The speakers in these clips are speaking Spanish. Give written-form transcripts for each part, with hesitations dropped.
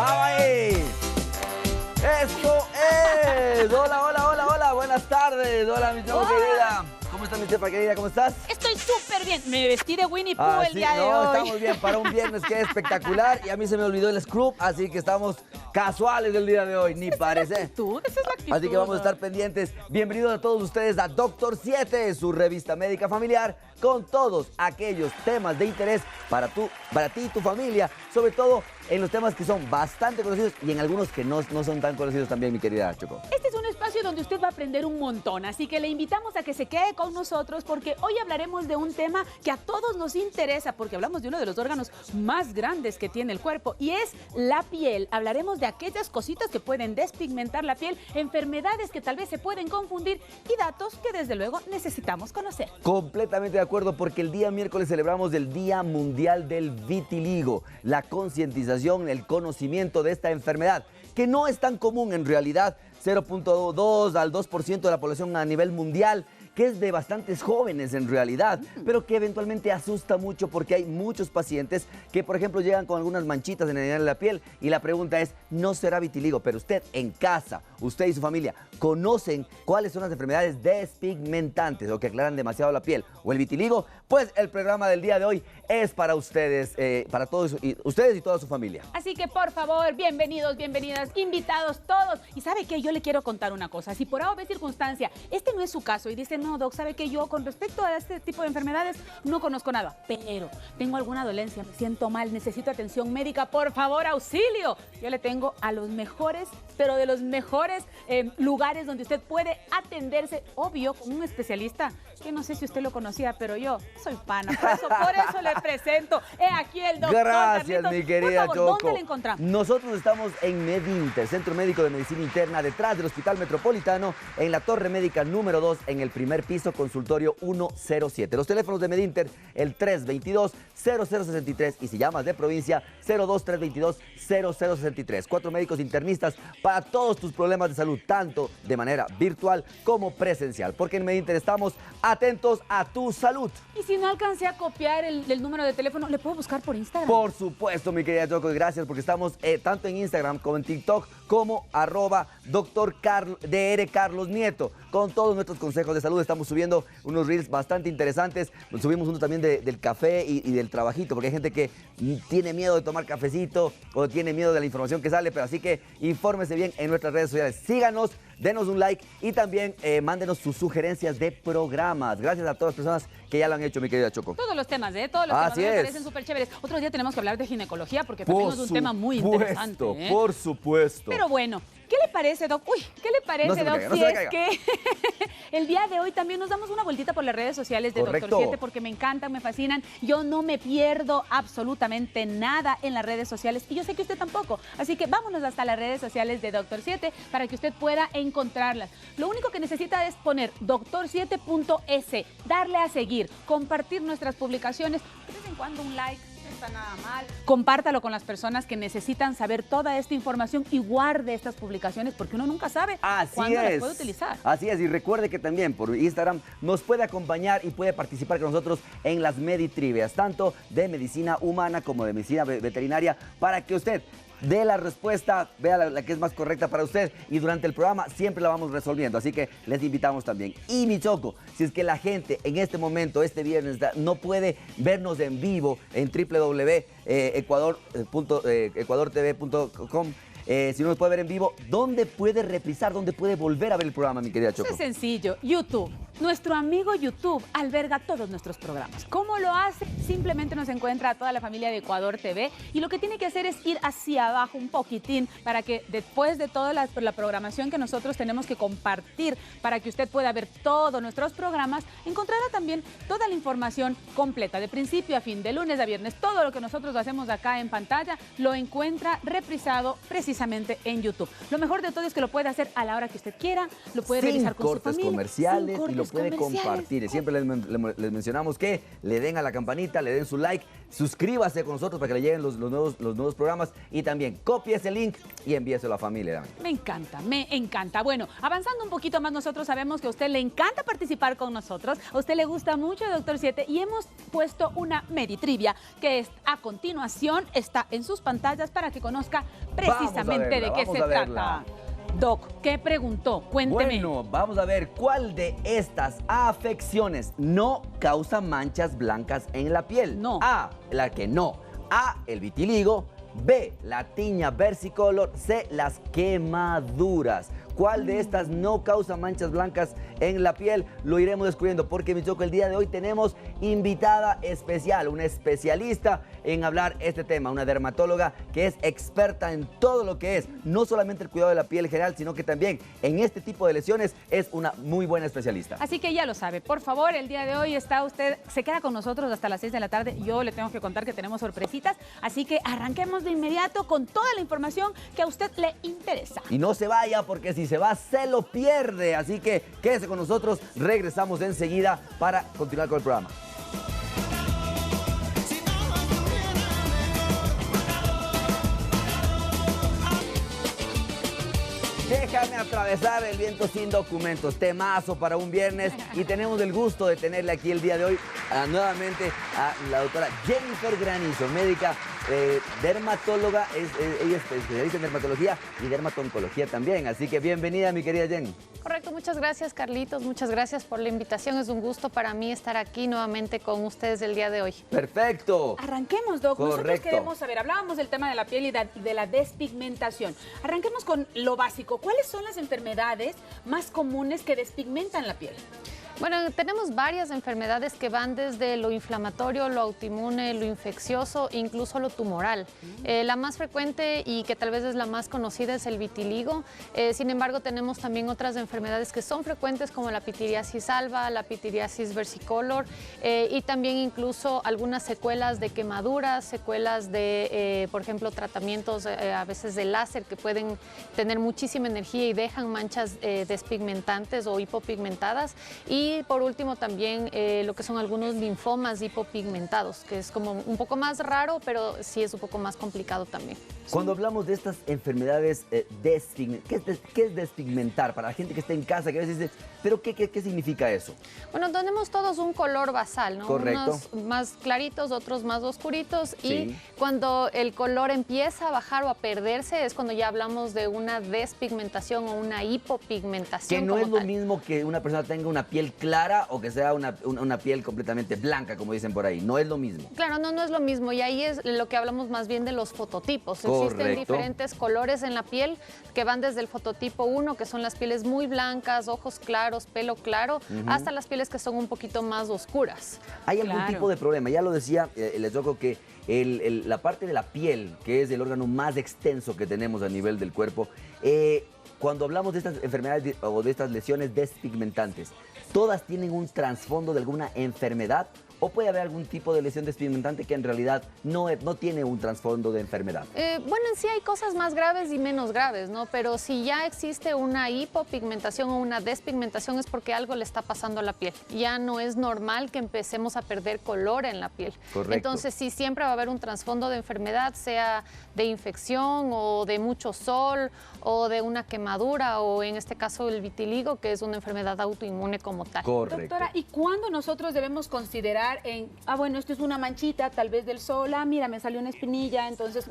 ¡Ay! ¡Esto es! Hola, hola, hola, hola. Buenas tardes. Hola, mi Choco querida. ¿Cómo está mi Chepa querida? ¿Cómo estás? Estoy súper bien. Me vestí de Winnie Pooh el día de hoy. Estamos bien para un viernes que es espectacular. Y a mí se me olvidó el scrub, así que estamos casuales el día de hoy, ni parece. Esa es la actitud. Así que vamos a estar pendientes. Bienvenidos a todos ustedes a Doctor 7, su revista médica familiar, con todos aquellos temas de interés para ti y tu familia, sobre todo en los temas que son bastante conocidos y en algunos que no son tan conocidos también, mi querida Choco. Este es un espacio donde usted va a aprender un montón, así que le invitamos a que se quede con nosotros porque hoy hablaremos de un tema que a todos nos interesa, porque hablamos de uno de los órganos más grandes que tiene el cuerpo y es la piel. Hablaremos de aquellas cositas que pueden despigmentar la piel, enfermedades que tal vez se pueden confundir y datos que desde luego necesitamos conocer. Completamente de acuerdo, porque el día miércoles celebramos el Día Mundial del Vitiligo, la concientización, el conocimiento de esta enfermedad, que no es tan común en realidad, 0.2 al 2% de la población a nivel mundial, que es de bastantes jóvenes en realidad, pero que eventualmente asusta mucho porque hay muchos pacientes que, por ejemplo, llegan con algunas manchitas en la piel y la pregunta es, ¿no será vitiligo? Pero usted en casa, usted y su familia, ¿conocen cuáles son las enfermedades despigmentantes o que aclaran demasiado la piel o el vitiligo? Pues el programa del día de hoy es para ustedes, para todos ustedes y toda su familia. Así que por favor, bienvenidos, bienvenidas, invitados todos. Y ¿sabe qué? Yo le quiero contar una cosa. Si por A o B circunstancia este no es su caso y dicen, no, doc, ¿sabe qué? Yo con respecto a este tipo de enfermedades no conozco nada, pero tengo alguna dolencia, me siento mal, necesito atención médica, por favor, auxilio. Yo le tengo a los mejores, pero de los mejores lugares donde usted puede atenderse, obvio, con un especialista que no sé si usted lo conocía, pero yo soy pana, por eso le presento. Aquí el doctor Gracias, Carlitos. mi querida Por favor, Choco. ¿dónde le encontramos? Nosotros estamos en Medinter, Centro Médico de Medicina Interna, detrás del Hospital Metropolitano, en la Torre Médica número 2, en el primer piso, consultorio 107. Los teléfonos de Medinter, el 322-0063, y si llamas de provincia, 02-322-0063. 4 médicos internistas para todos tus problemas de salud, tanto de manera virtual como presencial, porque en Medinter estamos atentos a tu salud. Y si no alcancé a copiar el número de teléfono, ¿le puedo buscar por Instagram? Por supuesto, mi querida Choco, gracias, porque estamos tanto en Instagram como en TikTok, como @Dr. Carlos Nieto. Con todos nuestros consejos de salud estamos subiendo unos reels bastante interesantes. Subimos uno también del café y del trabajito, porque hay gente que tiene miedo de tomar cafecito o tiene miedo de la información que sale, pero así que infórmese bien en nuestras redes sociales. Síganos, denos un like y también mándenos sus sugerencias de programas. Gracias a todas las personas que ya lo han hecho, mi querida Choco. Todos los temas, todos los temas me parecen súper chéveres. Otro día tenemos que hablar de ginecología porque también es un tema muy interesante. Por supuesto. Pero bueno, ¿qué le parece, Doc? Uy, ¿qué le parece, Doc? Si es que el día de hoy también nos damos una vueltita por las redes sociales de Doctor 7 porque me encantan, me fascinan. Yo no me pierdo absolutamente nada en las redes sociales y yo sé que usted tampoco. Así que vámonos hasta las redes sociales de Doctor 7 para que usted pueda encontrarlas. Lo único que necesita es poner doctor7.es, darle a seguir, compartir nuestras publicaciones, de vez en cuando un like. No está nada mal. Compártalo con las personas que necesitan saber toda esta información y guarde estas publicaciones porque uno nunca sabe cuándo las puede utilizar. Así es, y recuerde que también por Instagram nos puede acompañar y puede participar con nosotros en las Meditrivias, tanto de medicina humana como de medicina veterinaria, para que usted dé la respuesta, vea la que es más correcta para usted y durante el programa siempre la vamos resolviendo, así que les invitamos también. Y mi Choco, si es que la gente en este momento, este viernes, no puede vernos en vivo en www.ecuadortv.com, si no nos puede ver en vivo, ¿dónde puede reprisar, dónde puede volver a ver el programa, mi querida Choco? Eso es sencillo, YouTube. Nuestro amigo YouTube alberga todos nuestros programas. ¿Cómo lo hace? Simplemente nos encuentra a toda la familia de Ecuador TV y lo que tiene que hacer es ir hacia abajo un poquitín para que después de toda la programación que nosotros tenemos que compartir para que usted pueda ver todos nuestros programas, encontrará también toda la información completa, de principio a fin, de lunes a viernes. Todo lo que nosotros hacemos acá en pantalla lo encuentra reprisado precisamente en YouTube. Lo mejor de todo es que lo puede hacer a la hora que usted quiera, lo puede revisar con su familia. Comerciales y lo puede compartir. Siempre les mencionamos que le den a la campanita, le den su like suscríbase con nosotros para que le lleguen los nuevos programas y también copie ese link y envíeselo a la familia. Me encanta, me encanta. Bueno, avanzando un poquito más, nosotros sabemos que a usted le encanta participar con nosotros, a usted le gusta mucho Doctor 7 y hemos puesto una Meditrivia que es, a continuación está en sus pantallas para que conozca precisamente de qué se trata. Doc, ¿qué preguntó? Cuénteme. Bueno, vamos a ver cuál de estas afecciones no causa manchas blancas en la piel. No. A, la que no. A, el vitiligo. B, la tiña versicolor. C, las quemaduras. ¿Cuál de estas no causa manchas blancas en la piel? Lo iremos descubriendo porque, mi choco, el día de hoy tenemos invitada especial, una especialista en hablar este tema, una dermatóloga que es experta en todo lo que es, no solamente el cuidado de la piel en general, sino que también en este tipo de lesiones es una muy buena especialista. Así que ya lo sabe, por favor, el día de hoy está usted, se queda con nosotros hasta las 6 de la tarde. Yo le tengo que contar que tenemos sorpresitas, así que arranquemos de inmediato con toda la información que a usted le interesa. Y no se vaya porque si se va, se lo pierde. Así que quédese con nosotros. Regresamos enseguida para continuar con el programa. Déjame atravesar el viento sin documentos. Temazo para un viernes. Y tenemos el gusto de tenerle aquí el día de hoy nuevamente a la doctora Jennifer Granizo, médica dermatóloga. Ella es especialista en dermatología y dermatoncología también. Así que bienvenida, mi querida Jen. Correcto, muchas gracias, Carlitos. Muchas gracias por la invitación. Es un gusto para mí estar aquí nuevamente con ustedes el día de hoy. Perfecto. Arranquemos, Doc. Correcto. Nosotros queremos saber, hablábamos del tema de la piel y de la despigmentación. Arranquemos con lo básico. ¿Cuáles son las enfermedades más comunes que despigmentan la piel? Bueno, tenemos varias enfermedades que van desde lo inflamatorio, lo autoinmune, lo infeccioso, incluso lo tumoral. La más frecuente y que tal vez es la más conocida es el vitiligo. Sin embargo, tenemos también otras enfermedades que son frecuentes como la pitiriasis alba, la pitiriasis versicolor y también incluso algunas secuelas de quemaduras, secuelas de, por ejemplo, tratamientos a veces de láser que pueden tener muchísima energía y dejan manchas despigmentantes o hipopigmentadas. Y por último también lo que son algunos linfomas hipopigmentados, que es como un poco más raro, pero sí es un poco más complicado también. Cuando hablamos de estas enfermedades, ¿qué es despigmentar? Para la gente que está en casa, que a veces dice, ¿pero qué significa eso? Bueno, tenemos todos un color basal, ¿no? Correcto. Unos más claritos, otros más oscuritos. Sí. Y cuando el color empieza a bajar o a perderse, es cuando ya hablamos de una despigmentación o una hipopigmentación. Que no es lo mismo que una persona tenga una piel clara o que sea una piel completamente blanca, como dicen por ahí. No es lo mismo. Claro, no es lo mismo. Y ahí es lo que hablamos más bien de los fototipos. Correcto. Existen diferentes colores en la piel que van desde el fototipo 1, que son las pieles muy blancas, ojos claros, pelo claro, hasta las pieles que son un poquito más oscuras. ¿Hay algún tipo de problema? Ya lo decía, les digo que la parte de la piel, que es el órgano más extenso que tenemos a nivel del cuerpo, cuando hablamos de estas enfermedades o de estas lesiones despigmentantes, ¿todas tienen un trasfondo de alguna enfermedad? ¿O puede haber algún tipo de lesión despigmentante que en realidad no tiene un trasfondo de enfermedad? Bueno, en sí hay cosas más graves y menos graves, ¿no? Pero si ya existe una hipopigmentación o una despigmentación es porque algo le está pasando a la piel. Ya no es normal que empecemos a perder color en la piel. Correcto. Entonces, sí, siempre va a haber un trasfondo de enfermedad, sea de infección o de mucho sol o de una quemadura o en este caso el vitiligo, que es una enfermedad autoinmune como tal. Correcto. Doctora, ¿y cuándo nosotros debemos considerar bueno, esto es una manchita tal vez del sol, mira, me salió una espinilla, entonces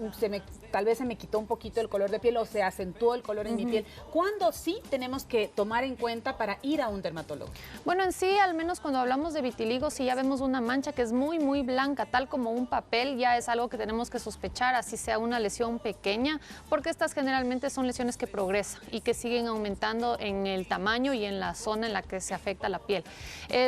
tal vez se me quitó un poquito el color de piel o se acentuó el color en mi piel? ¿Cuándo sí tenemos que tomar en cuenta para ir a un dermatólogo? Bueno, en sí, al menos cuando hablamos de vitiligo, si ya vemos una mancha que es muy, muy blanca, tal como un papel, ya es algo que tenemos que sospechar, así sea una lesión pequeña, porque estas generalmente son lesiones que progresan y que siguen aumentando en el tamaño y en la zona en la que se afecta la piel.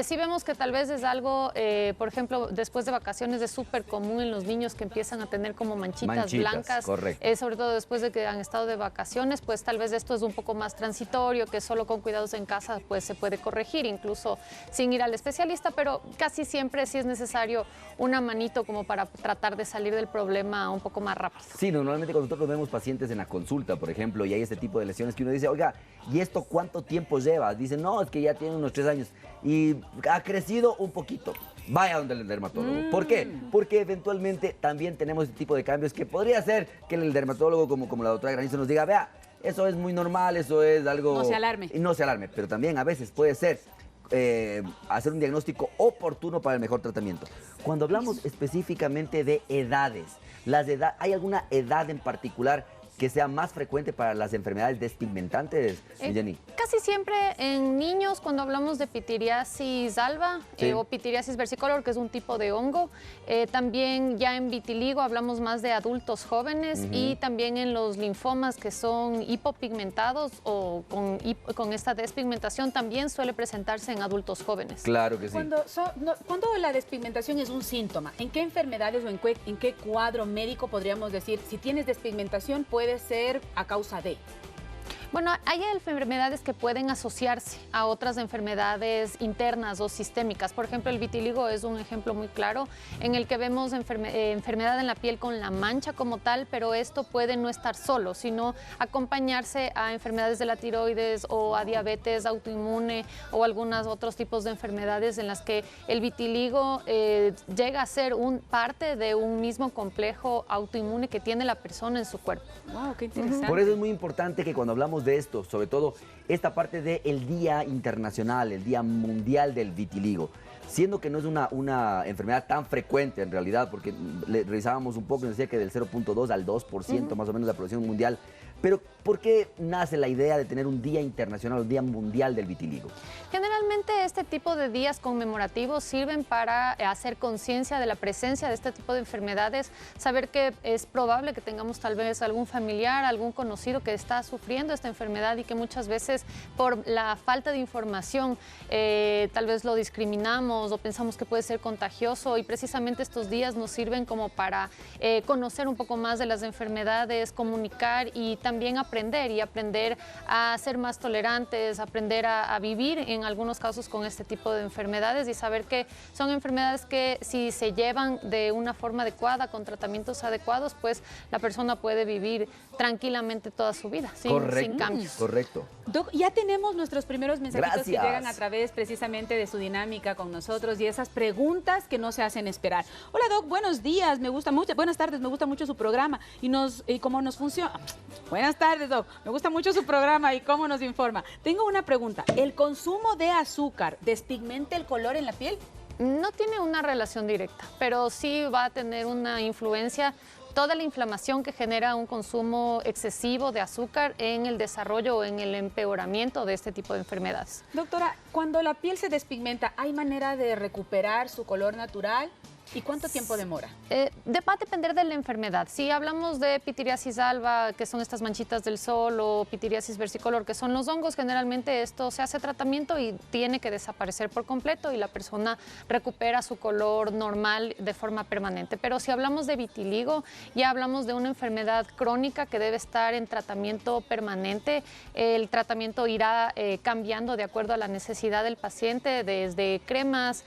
Si vemos que tal vez es algo, por ejemplo, después de vacaciones es súper común en los niños que empiezan a tener como manchitas blancas, sobre todo después de que han estado de vacaciones, pues tal vez esto es un poco más transitorio, que solo con cuidados en casa pues se puede corregir, incluso sin ir al especialista, pero casi siempre sí es necesario una manito como para tratar de salir del problema un poco más rápido. Sí, normalmente cuando nosotros vemos pacientes en la consulta, por ejemplo, y hay este tipo de lesiones que uno dice, oiga, ¿y esto cuánto tiempo lleva? Dicen, no, es que ya tiene unos 3 años y ha crecido un poquito. vaya donde el dermatólogo. ¿Por qué? Porque eventualmente también tenemos este tipo de cambios que podría ser que el dermatólogo, como la doctora Granizo nos diga, vea, eso es muy normal, eso es algo... No se alarme. No se alarme, pero también a veces puede ser hacer un diagnóstico oportuno para el mejor tratamiento. Cuando hablamos específicamente de edades, ¿hay alguna edad en particular que sea más frecuente para las enfermedades despigmentantes, Jenny? Casi siempre en niños, cuando hablamos de pitiriasis alba o pitiriasis versicolor, que es un tipo de hongo, también ya en vitiligo hablamos más de adultos jóvenes y también en los linfomas que son hipopigmentados o con esta despigmentación también suele presentarse en adultos jóvenes. Claro que sí. Cuando la despigmentación es un síntoma, ¿en qué enfermedades o en qué cuadro médico podríamos decir, si tienes despigmentación puede ser a causa de? Bueno, hay enfermedades que pueden asociarse a otras enfermedades internas o sistémicas. Por ejemplo, el vitiligo es un ejemplo muy claro en el que vemos enfermedad en la piel con la mancha como tal, pero esto puede no estar solo, sino acompañarse a enfermedades de la tiroides o a diabetes autoinmune o algunos otros tipos de enfermedades en las que el vitiligo llega a ser parte de un mismo complejo autoinmune que tiene la persona en su cuerpo. Wow, qué interesante. Por eso es muy importante que cuando hablamos de esto, sobre todo esta parte del Día Internacional, el Día Mundial del Vitiligo, siendo que no es una enfermedad tan frecuente en realidad, porque le revisábamos un poco y nos decía que del 0.2 al 2% más o menos de la población mundial. Pero, ¿por qué nace la idea de tener un Día Internacional, un Día Mundial del Vitiligo? Generalmente este tipo de días conmemorativos sirven para hacer conciencia de la presencia de este tipo de enfermedades, saber que es probable que tengamos tal vez algún familiar, algún conocido que está sufriendo esta enfermedad y que muchas veces por la falta de información tal vez lo discriminamos o pensamos que puede ser contagioso, y precisamente estos días nos sirven como para conocer un poco más de las enfermedades, comunicar y también aprender a ser más tolerantes, aprender a vivir en algunos casos con este tipo de enfermedades y saber que son enfermedades que si se llevan de una forma adecuada, con tratamientos adecuados, pues la persona puede vivir tranquilamente toda su vida, sin cambios. Correcto. Doc, ya tenemos nuestros primeros mensajitos Gracias. que llegan a través precisamente de su dinámica con nosotros y esas preguntas que no se hacen esperar. Hola Doc, buenos días, me gusta mucho, buenas tardes, me gusta mucho su programa y cómo nos funciona. Buenas tardes, Doc, me gusta mucho su programa y cómo nos informa. Tengo una pregunta, ¿el consumo de azúcar despigmenta el color en la piel? No tiene una relación directa, pero sí va a tener una influencia toda la inflamación que genera un consumo excesivo de azúcar en el desarrollo o en el empeoramiento de este tipo de enfermedades. Doctora, cuando la piel se despigmenta, ¿hay manera de recuperar su color natural? ¿Y cuánto tiempo demora? Va a depender de la enfermedad. Si hablamos de pitiriasis alba, que son estas manchitas del sol, o pitiriasis versicolor, que son los hongos, generalmente esto se hace tratamiento y tiene que desaparecer por completo y la persona recupera su color normal de forma permanente. Pero si hablamos de vitiligo, ya hablamos de una enfermedad crónica que debe estar en tratamiento permanente. El tratamiento irá cambiando de acuerdo a la necesidad del paciente, desde cremas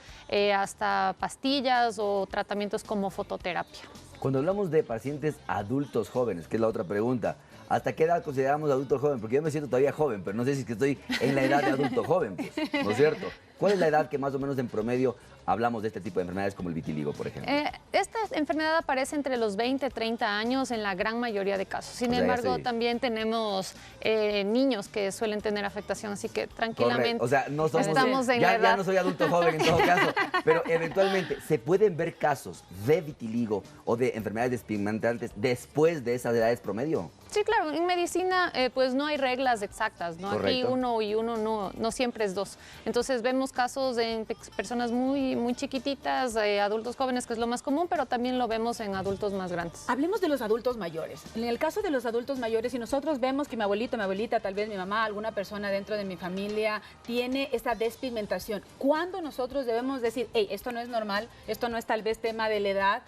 hasta pastillas o tratamientos como fototerapia. Cuando hablamos de pacientes adultos jóvenes, que es la otra pregunta, ¿hasta qué edad consideramos adulto joven? Porque yo me siento todavía joven, pero no sé si es que estoy en la edad de adulto joven, pues, ¿no es cierto? ¿Cuál es la edad que más o menos en promedio hablamos de este tipo de enfermedades como el vitiligo, por ejemplo? Esta enfermedad aparece entre los 20 y 30 años en la gran mayoría de casos. Sin embargo, también tenemos niños que suelen tener afectación, así que tranquilamente. Correcto. O sea, no somos, estamos en la edad. Ya no soy adulto joven en todo caso, pero eventualmente se pueden ver casos de vitiligo o de enfermedades despigmentantes después de esas edades promedio. Sí, claro, en medicina pues no hay reglas exactas, ¿no? Correcto. Aquí uno y uno no siempre es dos. Entonces vemos casos en personas muy chiquititas, adultos jóvenes, que es lo más común, pero también lo vemos en adultos más grandes. Hablemos de los adultos mayores. En el caso de los adultos mayores, si nosotros vemos que mi abuelito, mi abuelita, tal vez mi mamá, alguna persona dentro de mi familia tiene esta despigmentación, ¿cuándo nosotros debemos decir, hey, esto no es normal, esto no es tal vez tema de la edad?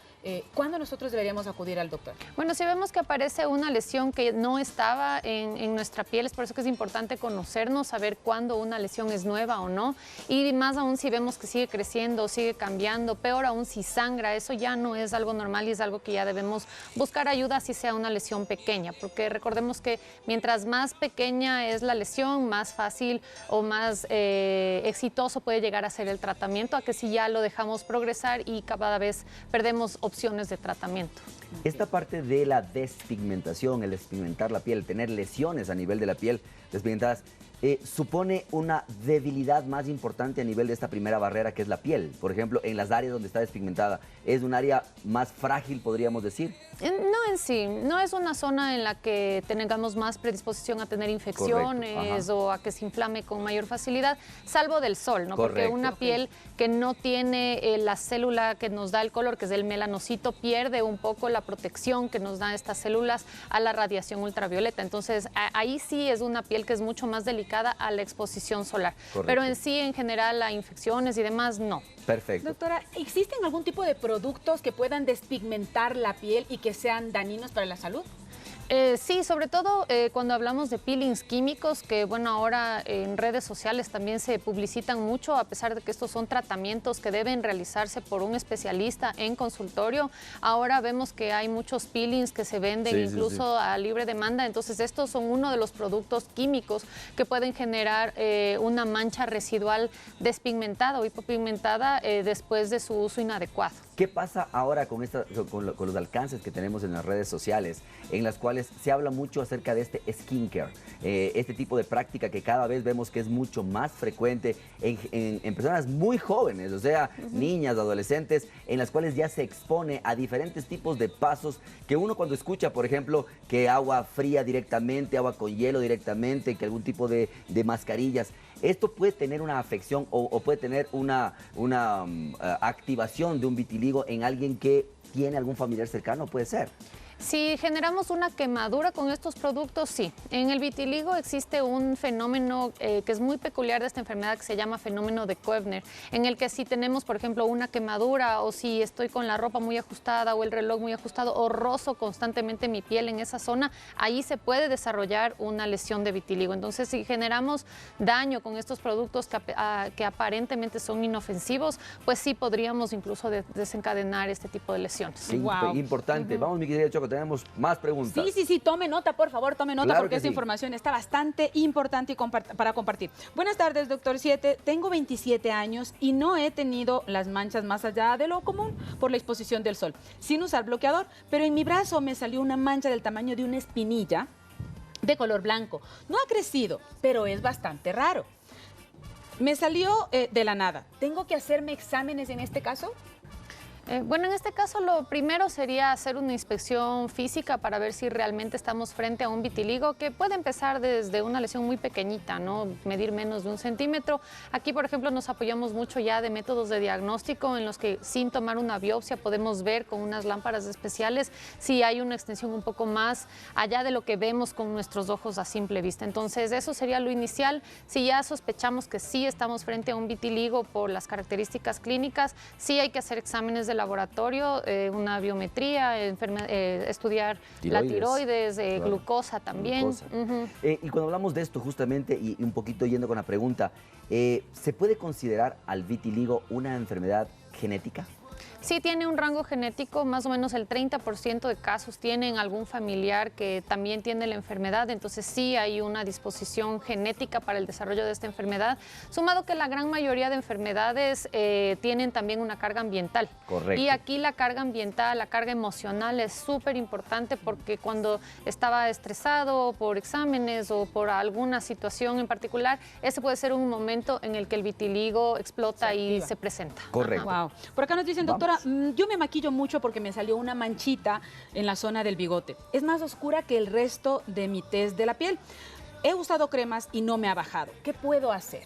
¿Cuándo nosotros deberíamos acudir al doctor? Bueno, si vemos que aparece una lesión que no estaba en nuestra piel, es por eso que es importante conocernos, saber cuándo una lesión es nueva o no, y más aún si vemos que sigue creciendo creciendo, sigue cambiando, peor aún si sangra, eso ya no es algo normal y es algo que ya debemos buscar ayuda si sea una lesión pequeña, porque recordemos que mientras más pequeña es la lesión, más fácil o más exitoso puede llegar a ser el tratamiento, a que si ya lo dejamos progresar y cada vez perdemos opciones de tratamiento. Esta parte de la despigmentación, el despigmentar la piel, tener lesiones a nivel de la piel despigmentadas, supone una debilidad más importante a nivel de esta primera barrera que es la piel. Por ejemplo, en las áreas donde está despigmentada, ¿es un área más frágil, podríamos decir? No en sí, no es una zona en la que tengamos más predisposición a tener infecciones o a que se inflame con mayor facilidad, salvo del sol, ¿no? Porque una piel que no tiene la célula que nos da el color, que es el melanocito, pierde un poco la protección que nos dan estas células a la radiación ultravioleta. Entonces, ahí sí es una piel que es mucho más delicada a la exposición solar. Correcto. Pero en sí, en general, a infecciones y demás, no. Perfecto. Doctora, ¿existen algún tipo de productos que puedan despigmentar la piel y que sean dañinos para la salud? Sí, sobre todo cuando hablamos de peelings químicos, que bueno, ahora en redes sociales también se publicitan mucho, a pesar de que estos son tratamientos que deben realizarse por un especialista en consultorio. Ahora vemos que hay muchos peelings que se venden incluso a libre demanda, entonces estos son uno de los productos químicos que pueden generar una mancha residual despigmentada o hipopigmentada después de su uso inadecuado. ¿Qué pasa ahora con los alcances que tenemos en las redes sociales, en las cuales se habla mucho acerca de este skincare, este tipo de práctica que cada vez vemos que es mucho más frecuente en personas muy jóvenes, o sea, niñas, adolescentes, en las cuales ya se expone a diferentes tipos de pasos que uno cuando escucha, por ejemplo, que agua fría directamente, agua con hielo directamente, que algún tipo de mascarillas, esto puede tener una afección o puede tener una activación de un vitiligo en alguien que tiene algún familiar cercano, puede ser. Si generamos una quemadura con estos productos, sí. En el vitiligo existe un fenómeno que es muy peculiar de esta enfermedad que se llama fenómeno de Koebner, en el que si tenemos, por ejemplo, una quemadura o si estoy con la ropa muy ajustada o el reloj muy ajustado o rozo constantemente mi piel en esa zona, ahí se puede desarrollar una lesión de vitiligo. Entonces, si generamos daño con estos productos que aparentemente son inofensivos, pues sí podríamos incluso desencadenar este tipo de lesiones. Sí, wow. Importante. Vamos, mi querida Choco, tenemos más preguntas. Sí, tome nota, por favor, tome nota, claro, porque esta información está bastante importante para compartir. Buenas tardes, doctor 7. Tengo 27 años y no he tenido las manchas más allá de lo común por la exposición del sol, sin usar bloqueador, pero en mi brazo me salió una mancha del tamaño de una espinilla de color blanco. No ha crecido, pero es bastante raro. Me salió de la nada. ¿Tengo que hacerme exámenes en este caso? Bueno, en este caso lo primero sería hacer una inspección física para ver si realmente estamos frente a un vitiligo, que puede empezar desde una lesión muy pequeñita, ¿no? Medir menos de 1 centímetro. Aquí, por ejemplo, nos apoyamos mucho ya de métodos de diagnóstico en los que sin tomar una biopsia podemos ver con unas lámparas especiales si hay una extensión un poco más allá de lo que vemos con nuestros ojos a simple vista. Entonces, eso sería lo inicial. Si ya sospechamos que sí estamos frente a un vitiligo por las características clínicas, sí hay que hacer exámenes de laboratorio, una biometría, estudiar la tiroides, claro, glucosa también. Glucosa. Y cuando hablamos de esto justamente, y un poquito yendo con la pregunta, ¿se puede considerar al vitiligo una enfermedad genética? Sí, tiene un rango genético, más o menos el 30% de casos tienen algún familiar que también tiene la enfermedad, entonces sí hay una disposición genética para el desarrollo de esta enfermedad, sumado que la gran mayoría de enfermedades tienen también una carga ambiental. Correcto. Y aquí la carga ambiental, la carga emocional es súper importante porque cuando estaba estresado por exámenes o por alguna situación en particular, ese puede ser un momento en el que el vitiligo explota y se presenta. Correcto. Wow. Por acá nos dicen, doctora, yo me maquillo mucho porque me salió una manchita en la zona del bigote. Es más oscura que el resto de mi tez de la piel. He usado cremas y no me ha bajado. ¿Qué puedo hacer?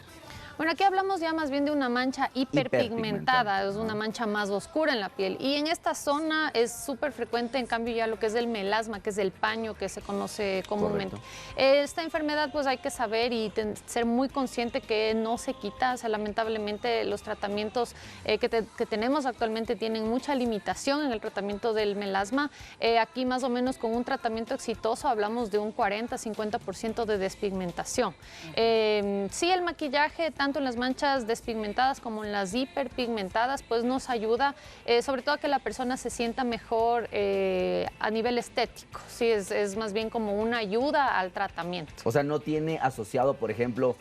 Bueno, aquí hablamos ya más bien de una mancha hiperpigmentada, es una mancha más oscura en la piel. Y en esta zona es súper frecuente, en cambio, ya lo que es el melasma, que es el paño que se conoce comúnmente. Esta enfermedad, pues hay que saber y ser muy consciente que no se quita. O sea, lamentablemente los tratamientos que tenemos actualmente tienen mucha limitación en el tratamiento del melasma. Aquí más o menos con un tratamiento exitoso hablamos de un 40-50% de despigmentación. Sí, el maquillaje, tanto en las manchas despigmentadas como en las hiperpigmentadas, pues nos ayuda sobre todo a que la persona se sienta mejor a nivel estético. Sí, es más bien como una ayuda al tratamiento. O sea, no tiene asociado, por ejemplo,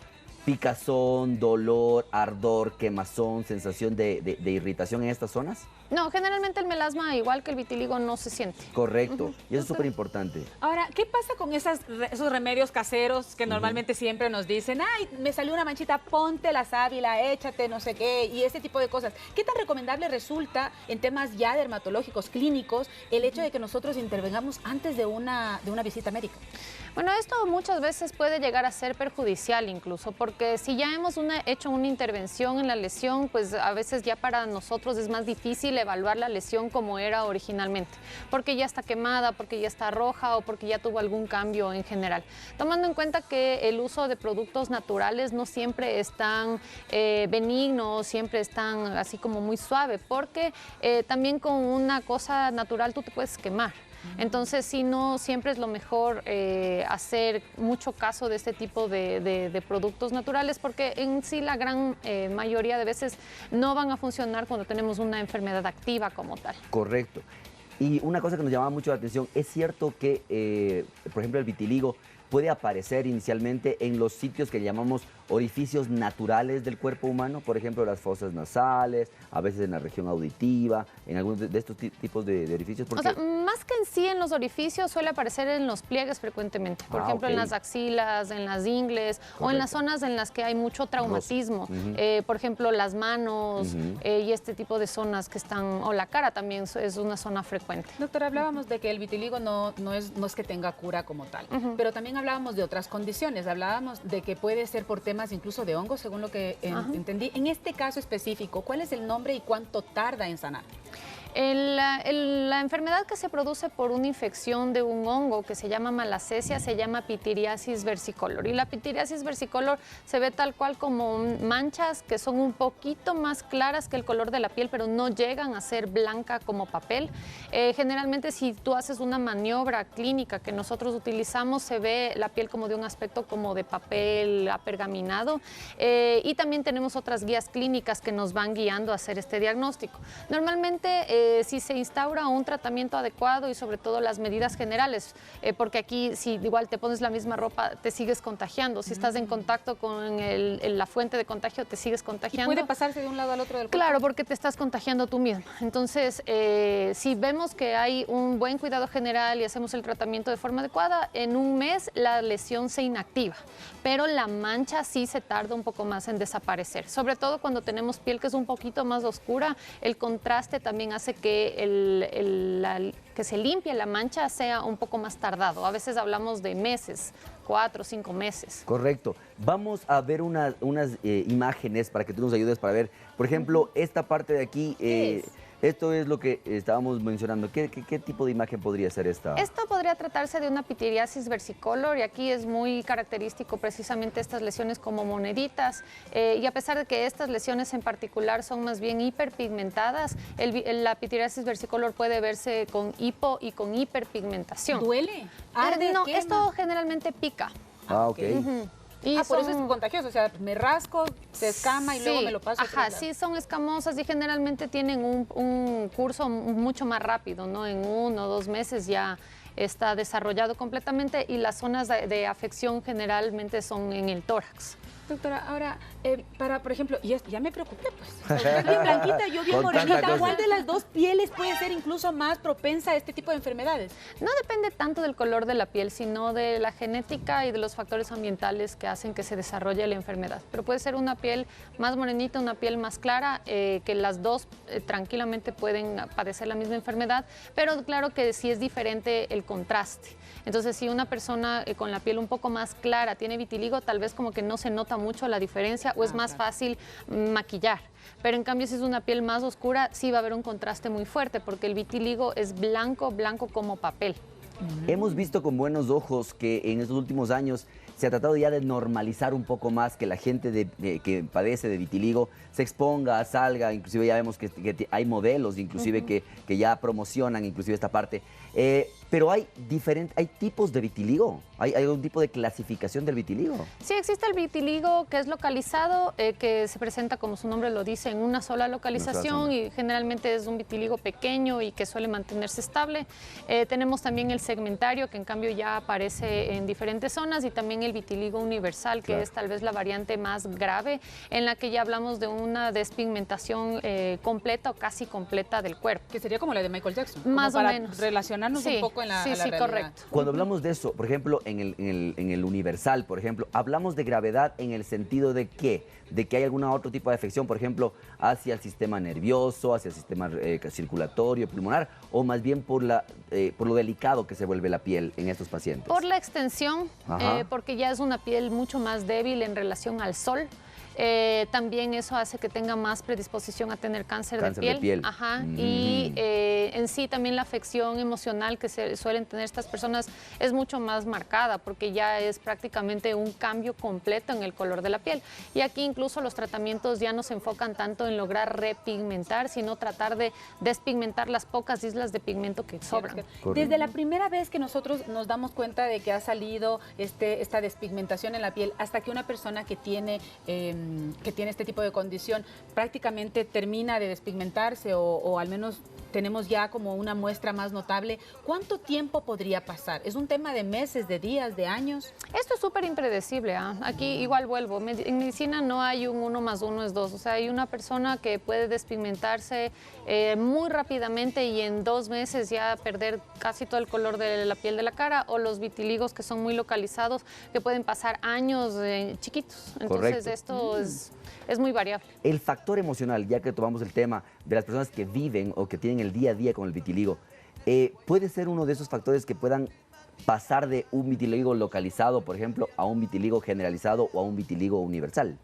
picazón, dolor, ardor, quemazón, sensación de irritación en estas zonas. No, generalmente el melasma, igual que el vitiligo, no se siente. Correcto, y eso es súper importante. Ahora, ¿qué pasa con esos remedios caseros que normalmente siempre nos dicen, ay, me salió una manchita, ponte la sábila, échate no sé qué, y ese tipo de cosas? ¿Qué tan recomendable resulta en temas ya dermatológicos, clínicos, el hecho de que nosotros intervengamos antes de una visita médica? Bueno, esto muchas veces puede llegar a ser perjudicial incluso, porque si ya hemos hecho una intervención en la lesión, pues a veces ya para nosotros es más difícil evaluar la lesión como era originalmente, porque ya está quemada, porque ya está roja o porque ya tuvo algún cambio en general. Tomando en cuenta que el uso de productos naturales no siempre es tan benigno, siempre es tan así como muy suave, porque también con una cosa natural tú te puedes quemar. Entonces, sí, no siempre es lo mejor hacer mucho caso de este tipo de productos naturales, porque en sí la gran mayoría de veces no van a funcionar cuando tenemos una enfermedad activa como tal. Correcto. Y una cosa que nos llamaba mucho la atención, es cierto que, por ejemplo, el vitiligo puede aparecer inicialmente en los sitios que llamamos orificios naturales del cuerpo humano, por ejemplo, las fosas nasales, a veces en la región auditiva, en algunos de estos tipos de orificios. Porque... O sea, más que en sí en los orificios, suele aparecer en los pliegues frecuentemente. Por ejemplo, en las axilas, en las ingles, o en las zonas en las que hay mucho traumatismo. Por ejemplo, las manos y este tipo de zonas que están, o la cara también es una zona frecuente. Doctora, hablábamos de que el vitiligo no es que tenga cura como tal, pero también hablábamos de otras condiciones. Hablábamos de que puede ser por temas incluso de hongos, según lo que entendí. En este caso específico, ¿cuál es el nombre y cuánto tarda en sanar? La enfermedad que se produce por una infección de un hongo que se llama malacesia se llama pitiriasis versicolor. Y la pitiriasis versicolor se ve tal cual como manchas que son un poquito más claras que el color de la piel, pero no llegan a ser blanca como papel. Generalmente, si tú haces una maniobra clínica que nosotros utilizamos, se ve la piel como de un aspecto como de papel apergaminado. Y también tenemos otras guías clínicas que nos van guiando a hacer este diagnóstico. Normalmente, si se instaura un tratamiento adecuado y sobre todo las medidas generales, porque aquí si igual te pones la misma ropa te sigues contagiando, si estás en contacto con la fuente de contagio te sigues contagiando. ¿Y puede pasarse de un lado al otro del cuerpo? Claro, porque te estás contagiando tú misma. Entonces, si vemos que hay un buen cuidado general y hacemos el tratamiento de forma adecuada, en un mes la lesión se inactiva, pero la mancha sí se tarda un poco más en desaparecer, sobre todo cuando tenemos piel que es un poquito más oscura, el contraste también hace que que se limpie la mancha sea un poco más tardado. A veces hablamos de meses, 4 o 5 meses. Correcto. Vamos a ver unas imágenes para que tú nos ayudes para ver, por ejemplo, esta parte de aquí. Esto es lo que estábamos mencionando. ¿Qué tipo de imagen podría ser esta? Esto podría tratarse de una pitiriasis versicolor y aquí es muy característico precisamente estas lesiones como moneditas. Y a pesar de que estas lesiones en particular son más bien hiperpigmentadas, la pitiriasis versicolor puede verse con hipo y con hiperpigmentación. ¿Duele? ¿Arde? No, esto generalmente pica. Ok. Por eso es contagioso, o sea, me rasco, se escama y luego me lo paso. Ajá, sí, son escamosas y generalmente tienen un curso mucho más rápido, ¿no? En 1 o 2 meses ya está desarrollado completamente y las zonas de afección generalmente son en el tórax. Doctora, ahora, por ejemplo, ya me preocupé, pues. Yo bien blanquita, yo bien morenita. ¿Cuál de las dos pieles puede ser incluso más propensa a este tipo de enfermedades? No depende tanto del color de la piel, sino de la genética y de los factores ambientales que hacen que se desarrolle la enfermedad. Pero puede ser una piel más morenita, una piel más clara, que las dos tranquilamente pueden padecer la misma enfermedad, pero claro que sí es diferente el contraste. Entonces, si una persona con la piel un poco más clara tiene vitiligo, tal vez como que no se nota mucho la diferencia o es más fácil maquillar. Pero en cambio, si es una piel más oscura, sí va a haber un contraste muy fuerte porque el vitiligo es blanco, blanco como papel. Hemos visto con buenos ojos que en estos últimos años se ha tratado ya de normalizar un poco más que la gente que padece de vitiligo se exponga, salga, inclusive ya vemos que hay modelos inclusive que ya promocionan inclusive esta parte. Pero hay tipos de vitiligo. ¿Hay algún tipo de clasificación del vitiligo? Sí, existe el vitiligo que es localizado, que se presenta, como su nombre lo dice, en una sola localización y generalmente es un vitiligo pequeño y que suele mantenerse estable. Tenemos también el segmentario, que en cambio ya aparece en diferentes zonas, y también el vitiligo universal, que es tal vez la variante más grave, en la que ya hablamos de una despigmentación completa o casi completa del cuerpo. Que sería como la de Michael Jackson. Más o menos. Relacionarnos un poco en la realidad. Correcto. Cuando hablamos de eso, por ejemplo, en el universal, por ejemplo, hablamos de gravedad en el sentido de ¿qué? De que hay algún otro tipo de afección, por ejemplo, hacia el sistema nervioso, hacia el sistema circulatorio, pulmonar, o más bien por lo delicado que se vuelve la piel en estos pacientes. Por la extensión, porque ya es una piel mucho más débil en relación al sol. También eso hace que tenga más predisposición a tener cáncer de piel. Y en sí también la afección emocional que suelen tener estas personas es mucho más marcada, porque ya es prácticamente un cambio completo en el color de la piel. Y aquí incluso los tratamientos ya no se enfocan tanto en lograr repigmentar, sino tratar de despigmentar las pocas islas de pigmento que sobran. Desde la primera vez que nosotros nos damos cuenta de que ha salido esta despigmentación en la piel, hasta que una persona que tiene este tipo de condición prácticamente termina de despigmentarse o al menos tenemos ya como una muestra más notable, ¿cuánto tiempo podría pasar? ¿Es un tema de meses, de días, de años? Esto es súper impredecible. Aquí igual vuelvo. En medicina no hay un 1 más 1 es 2. O sea, hay una persona que puede despigmentarse muy rápidamente y en 2 meses ya perder casi todo el color de la piel de la cara, o los vitiligos que son muy localizados, que pueden pasar años chiquitos. Entonces esto es muy variable. El factor emocional, ya que tomamos el tema de las personas que viven o que tienen el día a día con el vitiligo, ¿puede ser uno de esos factores que puedan pasar de un vitiligo localizado, por ejemplo, a un vitiligo generalizado o a un vitiligo universal?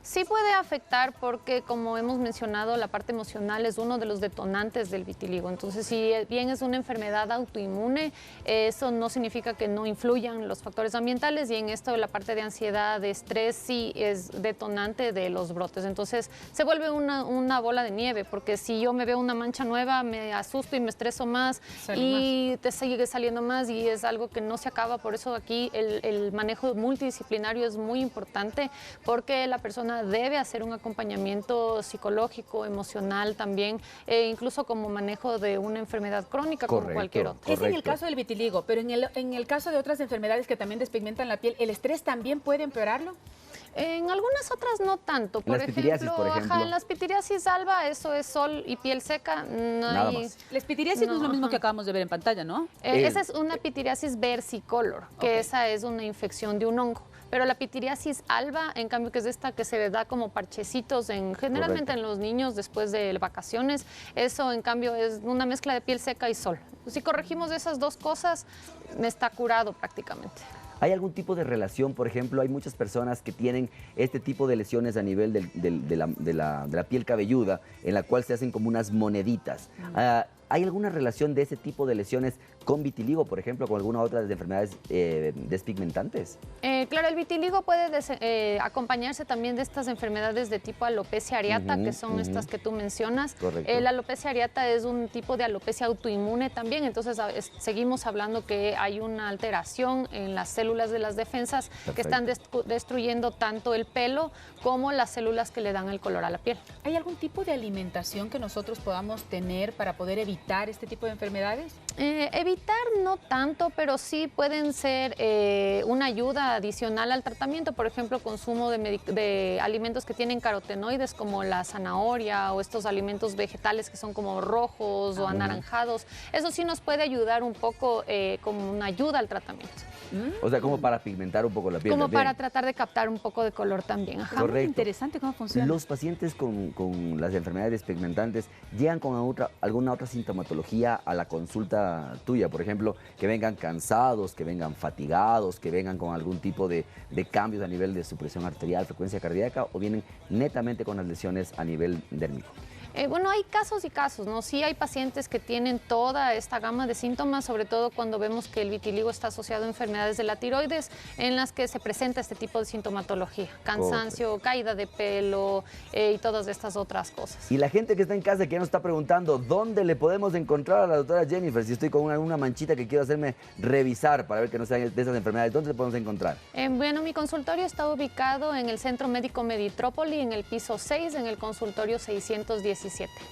Sí puede afectar porque, como hemos mencionado, la parte emocional es uno de los detonantes del vitiligo. Entonces, si bien es una enfermedad autoinmune, eso no significa que no influyan los factores ambientales, y en esto la parte de ansiedad, de estrés, sí es detonante de los brotes. Entonces, se vuelve una bola de nieve, porque si yo me veo una mancha nueva, me asusto y me estreso más y te sigue saliendo más, y es algo que no se acaba. Por eso aquí el manejo multidisciplinario es muy importante, porque la persona debe hacer un acompañamiento psicológico, emocional también, incluso como manejo de una enfermedad crónica como cualquier otra. Es en el caso del vitiligo, pero en el caso de otras enfermedades que también despigmentan la piel, ¿el estrés también puede empeorarlo? En algunas otras no tanto. Por ejemplo. En la espitiriasis alba, eso es sol y piel seca. Nada más. La espitiriasis no es lo mismo que acabamos de ver en pantalla, ¿no? Esa es una pitiriasis versicolor, que esa es una infección de un hongo. Pero la pitiriasis alba, en cambio, que es esta que se le da como parchecitos generalmente en los niños después de vacaciones, eso en cambio es una mezcla de piel seca y sol. Si corregimos esas dos cosas, está curado prácticamente. ¿Hay algún tipo de relación? Por ejemplo, hay muchas personas que tienen este tipo de lesiones a nivel de la piel cabelluda, en la cual se hacen como unas moneditas. ¿Hay alguna relación de ese tipo de lesiones con vitiligo, por ejemplo, con alguna otra de enfermedades despigmentantes? Claro, el vitiligo puede acompañarse también de estas enfermedades de tipo alopecia areata, que son estas que tú mencionas. Correcto. La alopecia areata es un tipo de alopecia autoinmune también, entonces seguimos hablando que hay una alteración en las células de las defensas que están destruyendo tanto el pelo como las células que le dan el color a la piel. ¿Hay algún tipo de alimentación que nosotros podamos tener para poder evitar este tipo de enfermedades? Evitar no tanto, pero sí pueden ser una ayuda adicional al tratamiento. Por ejemplo, consumo de alimentos que tienen carotenoides, como la zanahoria, o estos alimentos vegetales que son como rojos o anaranjados. Eso sí nos puede ayudar un poco como una ayuda al tratamiento. O sea, como para pigmentar un poco la piel. Como también. para tratar de captar un poco de color también. Ajá. Correcto. Muy interesante cómo funciona. Los pacientes con las enfermedades despigmentantes llegan con alguna otra sintomatología a la consulta tuya, por ejemplo, que vengan cansados, que vengan fatigados, que vengan con algún tipo de cambios a nivel de su presión arterial, frecuencia cardíaca, o vienen netamente con las lesiones a nivel dérmico. Bueno, hay casos y casos, ¿no? Sí hay pacientes que tienen toda esta gama de síntomas, sobre todo cuando vemos que el vitiligo está asociado a enfermedades de la tiroides, en las que se presenta este tipo de sintomatología, cansancio, caída de pelo y todas estas otras cosas. Y la gente que está en casa que ya nos está preguntando, ¿dónde le podemos encontrar a la doctora Jennifer? Si estoy con una manchita que quiero hacerme revisar para ver que no sean de esas enfermedades, ¿dónde le podemos encontrar? Bueno, mi consultorio está ubicado en el Centro Médico Meditrópoli, en el piso 6, en el consultorio 617.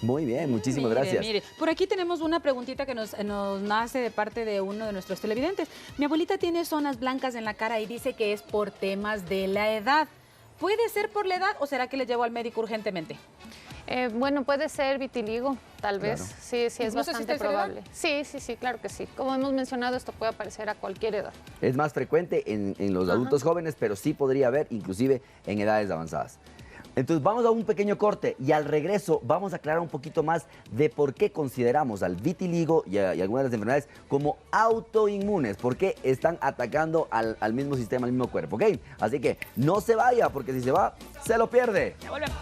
Muy bien, muchísimas gracias. Mire, por aquí tenemos una preguntita que nos nace de parte de uno de nuestros televidentes. Mi abuelita tiene zonas blancas en la cara y dice que es por temas de la edad. ¿Puede ser por la edad o será que le llevo al médico urgentemente? Bueno, puede ser vitiligo, tal vez. Claro. Sí, es bastante probable. Sí, claro que sí. Como hemos mencionado, esto puede aparecer a cualquier edad. Es más frecuente en los adultos jóvenes, pero sí podría haber inclusive en edades avanzadas. Entonces vamos a un pequeño corte y al regreso vamos a aclarar un poquito más de por qué consideramos al vitiligo y algunas de las enfermedades como autoinmunes, por qué están atacando al mismo sistema, al mismo cuerpo, ¿ok? Así que no se vaya, porque si se va, se lo pierde. Ya volvemos.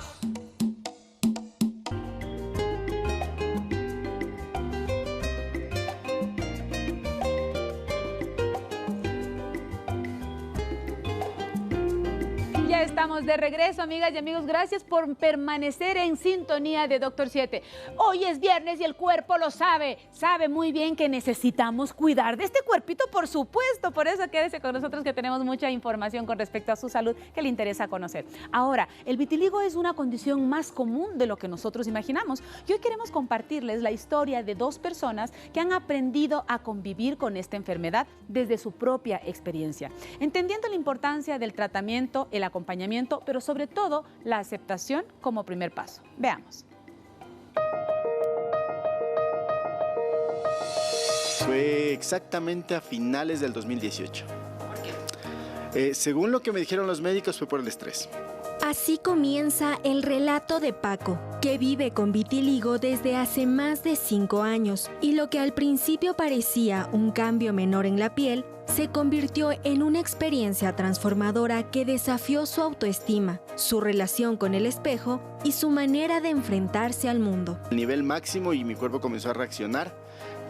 Ya estamos de regreso, amigas y amigos. Gracias por permanecer en sintonía de Doctor 7. Hoy es viernes y el cuerpo lo sabe. Sabe muy bien que necesitamos cuidar de este cuerpito, por supuesto. Por eso quédese con nosotros, que tenemos mucha información con respecto a su salud que le interesa conocer. Ahora, el vitiligo es una condición más común de lo que nosotros imaginamos. Y hoy queremos compartirles la historia de dos personas que han aprendido a convivir con esta enfermedad desde su propia experiencia, entendiendo la importancia del tratamiento, el acompañamiento, pero sobre todo la aceptación como primer paso. Veamos. Fue exactamente a finales del 2018. Según lo que me dijeron los médicos, fue por el estrés. Así comienza el relato de Paco, que vive con vitiligo desde hace más de 5 años, y lo que al principio parecía un cambio menor en la piel, se convirtió en una experiencia transformadora que desafió su autoestima, su relación con el espejo y su manera de enfrentarse al mundo. A nivel máximo, y mi cuerpo comenzó a reaccionar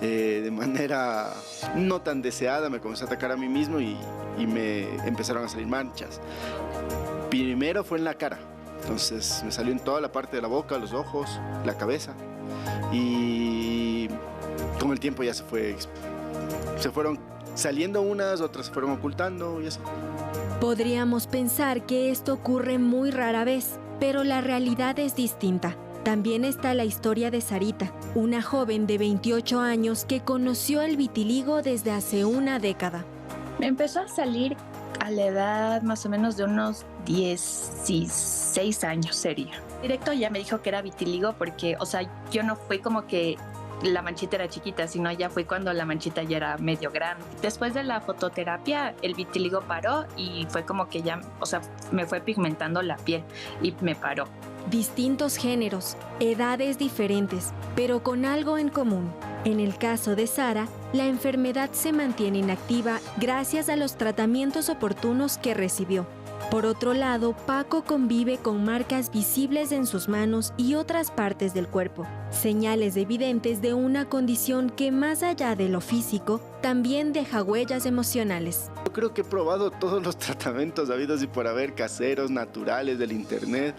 de manera no tan deseada, me comencé a atacar a mí mismo y me empezaron a salir manchas. Primero fue en la cara, entonces me salió en toda la parte de la boca, los ojos, la cabeza, y con el tiempo ya se fueron saliendo unas, otras se fueron ocultando y así. Podríamos pensar que esto ocurre muy rara vez, pero la realidad es distinta. También está la historia de Sarita, una joven de 28 años que conoció el vitiligo desde hace una década. Me empezó a salir a la edad más o menos de unos 16 años sería. Directo ya me dijo que era vitiligo porque, o sea, yo no fui como que la manchita era chiquita, sino ya fue cuando la manchita ya era medio grande. Después de la fototerapia, el vitiligo paró y fue como que ya, o sea, me fue pigmentando la piel y me paró. Distintos géneros, edades diferentes, pero con algo en común. En el caso de Sara, la enfermedad se mantiene inactiva gracias a los tratamientos oportunos que recibió. Por otro lado, Paco convive con marcas visibles en sus manos y otras partes del cuerpo, señales evidentes de una condición que, más allá de lo físico, también deja huellas emocionales. Yo creo que he probado todos los tratamientos habidos y por haber, caseros, naturales, del internet,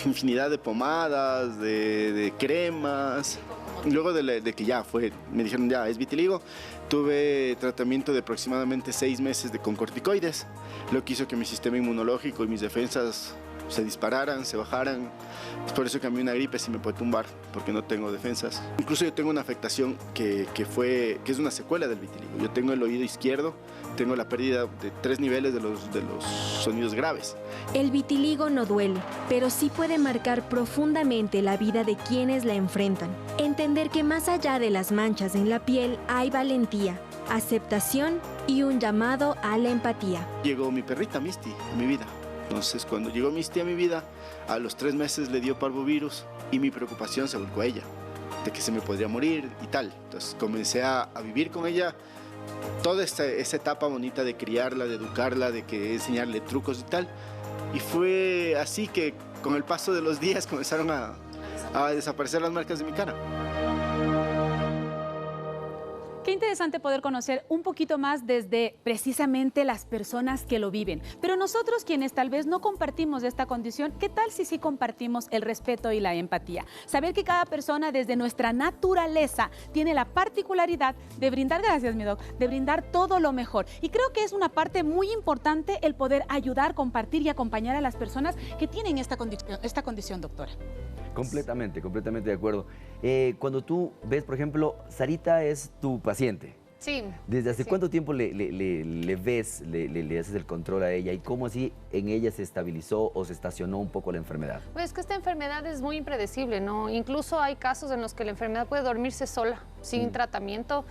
infinidad de pomadas, de cremas. Luego de que ya me dijeron ya es vitiligo, tuve tratamiento de aproximadamente 6 meses con corticoides, lo que hizo que mi sistema inmunológico y mis defensas se dispararan, se bajaran. Es por eso que a mí una gripe sí me puede tumbar, porque no tengo defensas. Incluso yo tengo una afectación que es una secuela del vitiligo. Yo tengo el oído izquierdo, tengo la pérdida de 3 niveles de los sonidos graves. El vitiligo no duele, pero sí puede marcar profundamente la vida de quienes la enfrentan. Entender que más allá de las manchas en la piel hay valentía, aceptación y un llamado a la empatía. Llegó mi perrita Misty a mi vida. Entonces, cuando llegó Misty a mi vida, a los 3 meses le dio parvovirus y mi preocupación se volcó a ella, de que se me podría morir y tal. Entonces, comencé a vivir con ella toda esa etapa bonita de criarla, de educarla, de enseñarle trucos y tal. Y fue así que con el paso de los días comenzaron a a desaparecer las marcas de mi cara. Qué interesante poder conocer un poquito más desde precisamente las personas que lo viven. Pero nosotros quienes tal vez no compartimos esta condición, ¿qué tal si sí compartimos el respeto y la empatía? Saber que cada persona desde nuestra naturaleza tiene la particularidad de brindar, gracias mi doc, de brindar todo lo mejor. Y creo que es una parte muy importante el poder ayudar, compartir y acompañar a las personas que tienen esta condición, doctora. Completamente de acuerdo. Cuando tú ves, por ejemplo, Sarita es tu paciente. Sí. ¿Desde hace cuánto tiempo le ves, le haces el control a ella y cómo así en ella se estabilizó o se estacionó un poco la enfermedad? Pues que esta enfermedad es muy impredecible, ¿no? Incluso hay casos en los que la enfermedad puede dormirse sola, sin tratamiento.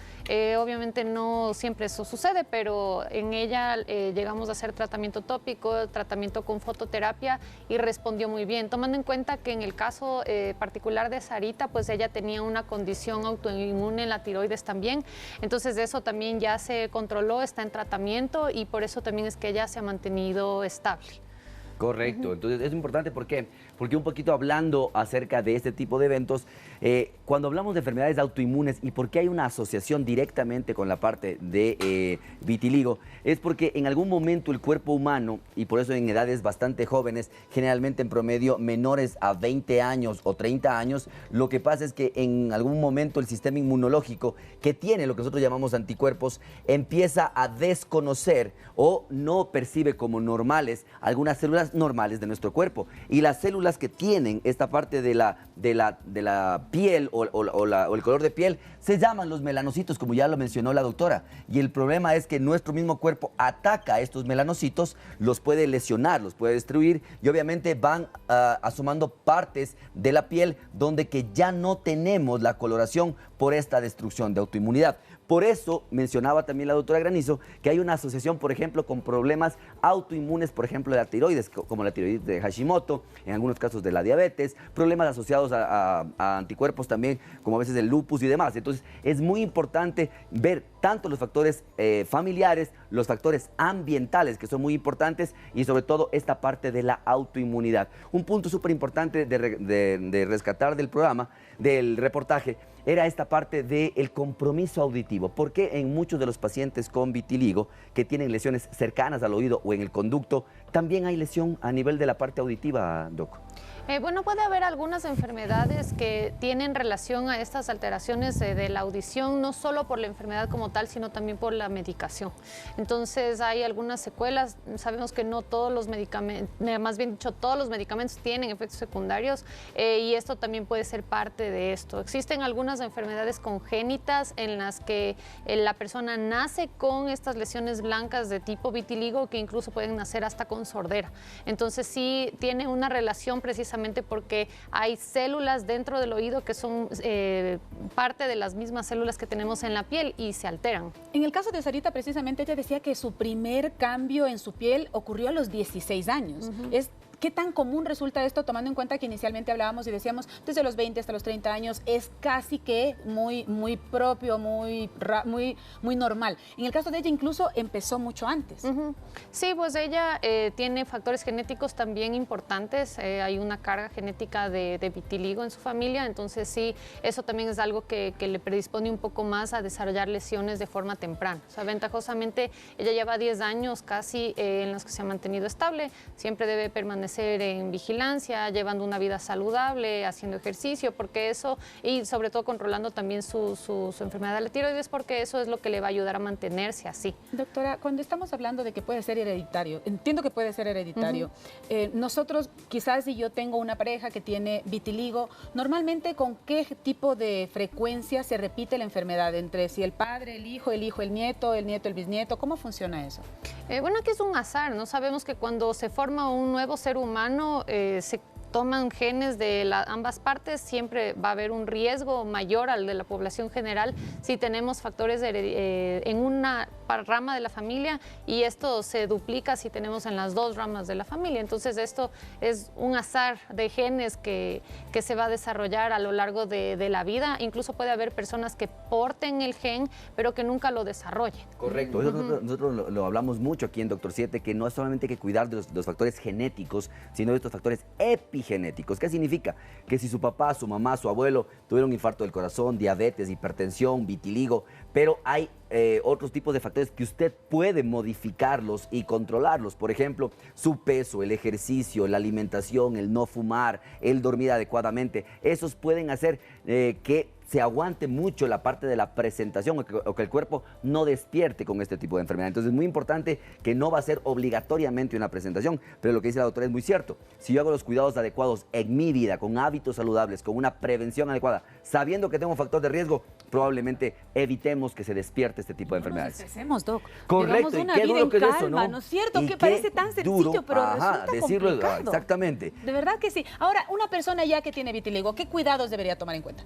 Obviamente no siempre eso sucede, pero en ella llegamos a hacer tratamiento tópico, tratamiento con fototerapia y respondió muy bien. Tomando en cuenta que en el caso particular de Sarita, pues ella tenía una condición autoinmune en la tiroides también. Entonces de eso también ya se controló, está en tratamiento y por eso también es que ella se ha mantenido estable. Correcto, entonces es importante porque un poquito hablando acerca de este tipo de eventos, cuando hablamos de enfermedades autoinmunes y por qué hay una asociación directamente con la parte de vitiligo, es porque en algún momento el cuerpo humano, y por eso en edades bastante jóvenes, generalmente en promedio menores a 20 años o 30 años, lo que pasa es que en algún momento el sistema inmunológico que tiene lo que nosotros llamamos anticuerpos empieza a desconocer o no percibe como normales algunas células normales de nuestro cuerpo, y las células que tienen esta parte de la piel o el color de piel se llaman los melanocitos, como ya lo mencionó la doctora, y el problema es que nuestro mismo cuerpo ataca a estos melanocitos, los puede lesionar, los puede destruir y obviamente van asomando partes de la piel donde que ya no tenemos la coloración por esta destrucción de autoinmunidad. Por eso mencionaba también la doctora Granizo que hay una asociación, por ejemplo, con problemas autoinmunes, por ejemplo, de la tiroides, como la tiroides de Hashimoto, en algunos casos de la diabetes, problemas asociados a anticuerpos también, como a veces el lupus y demás. Entonces, es muy importante ver tanto los factores familiares, los factores ambientales, que son muy importantes, y sobre todo esta parte de la autoinmunidad. Un punto súper importante de rescatar del programa, del reportaje, era esta parte del compromiso auditivo. Porque en muchos de los pacientes con vitiligo que tienen lesiones cercanas al oído o en el conducto, también hay lesión a nivel de la parte auditiva, Doc? Bueno, puede haber algunas enfermedades que tienen relación a estas alteraciones de la audición, no solo por la enfermedad como tal, sino también por la medicación. Entonces hay algunas secuelas, sabemos que no todos los medicamentos, más bien dicho, todos los medicamentos tienen efectos secundarios y esto también puede ser parte de esto. Existen algunas enfermedades congénitas en las que la persona nace con estas lesiones blancas de tipo vitiligo que incluso pueden nacer hasta con sordera. Entonces sí tiene una relación precisamente porque hay células dentro del oído que son parte de las mismas células que tenemos en la piel y se alteran. En el caso de Sarita, precisamente ella decía que su primer cambio en su piel ocurrió a los 16 años. ¿Qué tan común resulta esto, tomando en cuenta que inicialmente hablábamos y decíamos desde los 20 hasta los 30 años es casi que muy propio, muy normal? En el caso de ella incluso empezó mucho antes. Sí, pues ella tiene factores genéticos también importantes. Hay una carga genética de vitiligo en su familia, entonces sí, eso también es algo que le predispone un poco más a desarrollar lesiones de forma temprana. O sea, ventajosamente ella lleva 10 años casi en los que se ha mantenido estable, siempre debe permanecer en vigilancia, llevando una vida saludable, haciendo ejercicio, porque eso, y sobre todo controlando también su enfermedad de la tiroides, porque eso es lo que le va a ayudar a mantenerse así. Doctora, cuando estamos hablando de que puede ser hereditario, entiendo que puede ser hereditario, nosotros quizás si yo tengo una pareja que tiene vitiligo, normalmente ¿con qué tipo de frecuencia se repite la enfermedad? Entre si el padre, el hijo, el nieto, el bisnieto, ¿cómo funciona eso? Bueno, aquí es un azar, ¿no? Sabemos que cuando se forma un nuevo ser humano, se toman genes de ambas partes, siempre va a haber un riesgo mayor al de la población general si tenemos factores en una rama de la familia y esto se duplica si tenemos en las dos ramas de la familia. Entonces esto es un azar de genes que se va a desarrollar a lo largo de la vida. Incluso puede haber personas que porten el gen, pero que nunca lo desarrollen. Correcto. Eso nosotros lo hablamos mucho aquí en Doctor 7, que no es solamente que cuidar de los factores genéticos, sino de estos factores epigenéticos. ¿Qué significa? Que si su papá, su mamá, su abuelo tuvieron un infarto del corazón, diabetes, hipertensión, vitiligo, pero hay otros tipos de factores que usted puede modificarlos y controlarlos. Por ejemplo, su peso, el ejercicio, la alimentación, el no fumar, el dormir adecuadamente. Esos pueden hacer que se aguante mucho la parte de la presentación o que el cuerpo no despierte con este tipo de enfermedad. Entonces es muy importante que no va a ser obligatoriamente una presentación, pero lo que dice la doctora es muy cierto. Si yo hago los cuidados adecuados en mi vida, con hábitos saludables, con una prevención adecuada, sabiendo que tengo un factor de riesgo, probablemente evitemos que se despierte este tipo de enfermedades. No nos estresemos, Doc. Correcto, Llevamos una y qué vida duro en que es calma, eso, ¿no? ¿no es cierto? Y Que qué parece tan sencillo, duro, pero ajá, resulta decirlo, complicado. exactamente. De verdad que sí. Ahora, una persona ya que tiene vitiligo, ¿qué cuidados debería tomar en cuenta?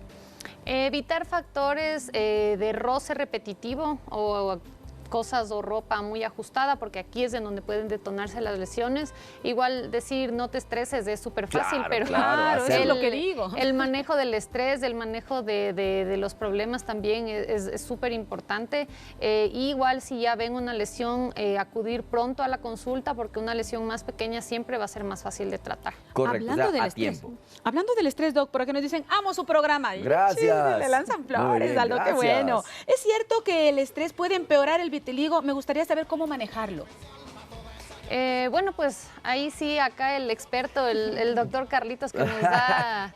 Evitar factores de roce repetitivo o cosas o ropa muy ajustada, porque aquí es en donde pueden detonarse las lesiones. Igual decir no te estreses es súper fácil, pero claro, eso es lo que digo. El manejo del estrés, el manejo de los problemas también es súper importante. Igual si ya ven una lesión, acudir pronto a la consulta, porque una lesión más pequeña siempre va a ser más fácil de tratar. Correcto, Hablando del a estrés, tiempo. Hablando del estrés, Doc, por aquí nos dicen, amo su programa. Gracias. Sí, le lanzan Muy flores, bien, Aldo, qué gracias. bueno. Es cierto que el estrés puede empeorar el vitiligo. Me gustaría saber cómo manejarlo. Bueno, pues ahí sí, acá el experto, el doctor Carlitos, que nos da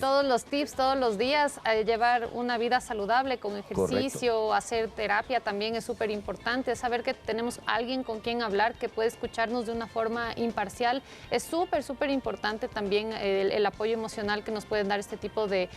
todos los tips todos los días, llevar una vida saludable con ejercicio, correcto, hacer terapia también es súper importante, saber que tenemos alguien con quien hablar, que puede escucharnos de una forma imparcial, es súper importante también el apoyo emocional que nos pueden dar este tipo de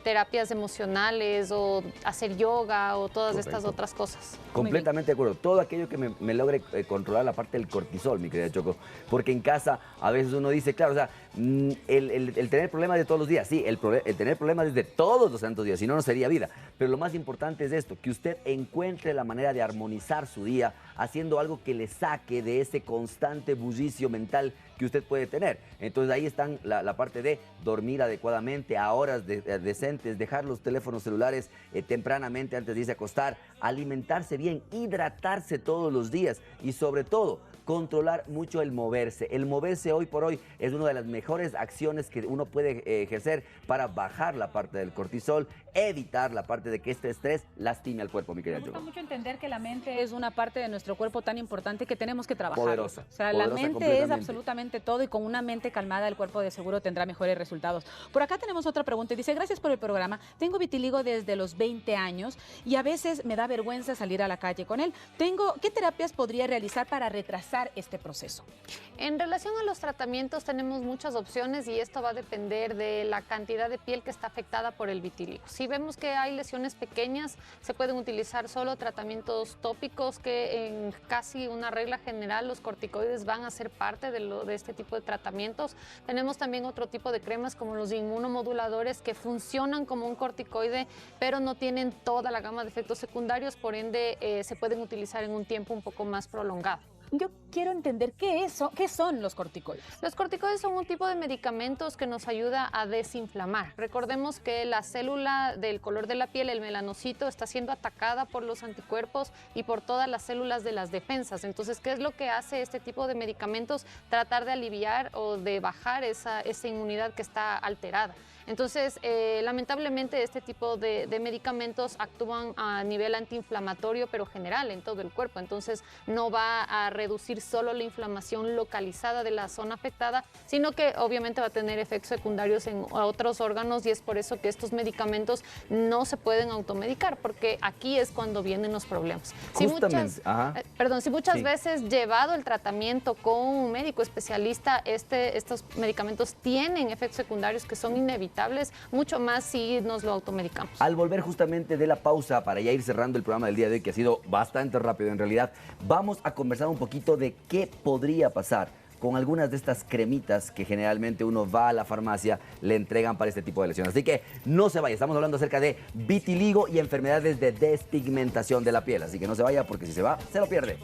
terapias emocionales o hacer yoga o todas estas otras cosas. Completamente de acuerdo. Todo aquello que me logre controlar la parte del cortisol, mi querida Choco. Porque en casa a veces uno dice, claro, o sea, el tener problemas de todos los días, sí, el tener problemas es de todos los santos días, si no, no sería vida. Pero lo más importante es esto, que usted encuentre la manera de armonizar su día haciendo algo que le saque de ese constante bullicio mental que usted puede tener. Entonces ahí están la parte de dormir adecuadamente, a horas decentes, dejar los teléfonos celulares tempranamente antes de irse a acostar, alimentarse bien, hidratarse todos los días y sobre todo controlar mucho el moverse. El moverse hoy por hoy es una de las mejores acciones que uno puede ejercer para bajar la parte del cortisol, evitar la parte de que este estrés lastime al cuerpo, mi querida Choco. Me gusta mucho entender que la mente es una parte de nuestro cuerpo tan importante que tenemos que trabajar. Poderosa. O sea, la mente es absolutamente todo y con una mente calmada el cuerpo de seguro tendrá mejores resultados. Por acá tenemos otra pregunta y dice, gracias por el programa. Tengo vitiligo desde los 20 años y a veces me da vergüenza salir a la calle con él. ¿Qué terapias podría realizar para retrasar este proceso? En relación a los tratamientos tenemos muchas opciones y esto va a depender de la cantidad de piel que está afectada por el vitiligo. Si vemos que hay lesiones pequeñas, se pueden utilizar solo tratamientos tópicos, que en casi una regla general los corticoides van a ser parte de este tipo de tratamientos. Tenemos también otro tipo de cremas como los inmunomoduladores que funcionan como un corticoide, pero no tienen toda la gama de efectos secundarios, por ende se pueden utilizar en un tiempo un poco más prolongado. Yo quiero entender qué son los corticoides. Los corticoides son un tipo de medicamentos que nos ayuda a desinflamar. Recordemos que la célula del color de la piel, el melanocito, está siendo atacada por los anticuerpos y por todas las células de las defensas. Entonces, ¿qué es lo que hace este tipo de medicamentos? Tratar de aliviar o de bajar esa inmunidad que está alterada. Entonces, lamentablemente, este tipo de medicamentos actúan a nivel antiinflamatorio, pero general en todo el cuerpo. Entonces, no va a reducir solo la inflamación localizada de la zona afectada, sino que obviamente va a tener efectos secundarios en otros órganos, y es por eso que estos medicamentos no se pueden automedicar, porque aquí es cuando vienen los problemas. Si muchas veces llevado el tratamiento con un médico especialista, estos medicamentos tienen efectos secundarios que son inevitables, mucho más si nos lo automedicamos. Al volver justamente de la pausa, para ya ir cerrando el programa del día de hoy, que ha sido bastante rápido en realidad, vamos a conversar un poquito de qué podría pasar con algunas de estas cremitas que generalmente uno va a la farmacia, le entregan para este tipo de lesiones. Así que no se vaya, estamos hablando acerca de vitiligo y enfermedades de despigmentación de la piel. Así que no se vaya porque si se va, se lo pierde.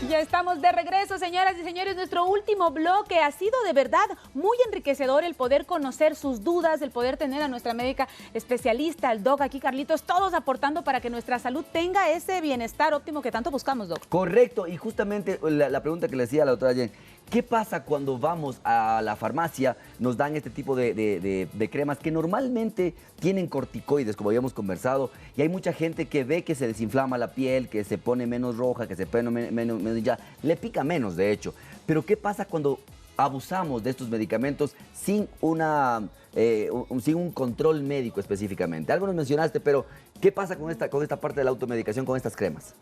Ya estamos de regreso, señoras y señores. Nuestro último bloque ha sido de verdad muy enriquecedor, el poder conocer sus dudas, el poder tener a nuestra médica especialista, el Doc aquí, Carlitos, todos aportando para que nuestra salud tenga ese bienestar óptimo que tanto buscamos, Doc. Correcto, y justamente la pregunta que le decía a la doctora Jen, ¿qué pasa cuando vamos a la farmacia, nos dan este tipo de cremas que normalmente tienen corticoides, como habíamos conversado, y hay mucha gente que ve que se desinflama la piel, que se pone menos roja, que se pone menos ya, le pica menos de hecho. Pero ¿qué pasa cuando abusamos de estos medicamentos sin sin un control médico específicamente? Algo nos mencionaste, pero ¿qué pasa con esta parte de la automedicación, con estas cremas?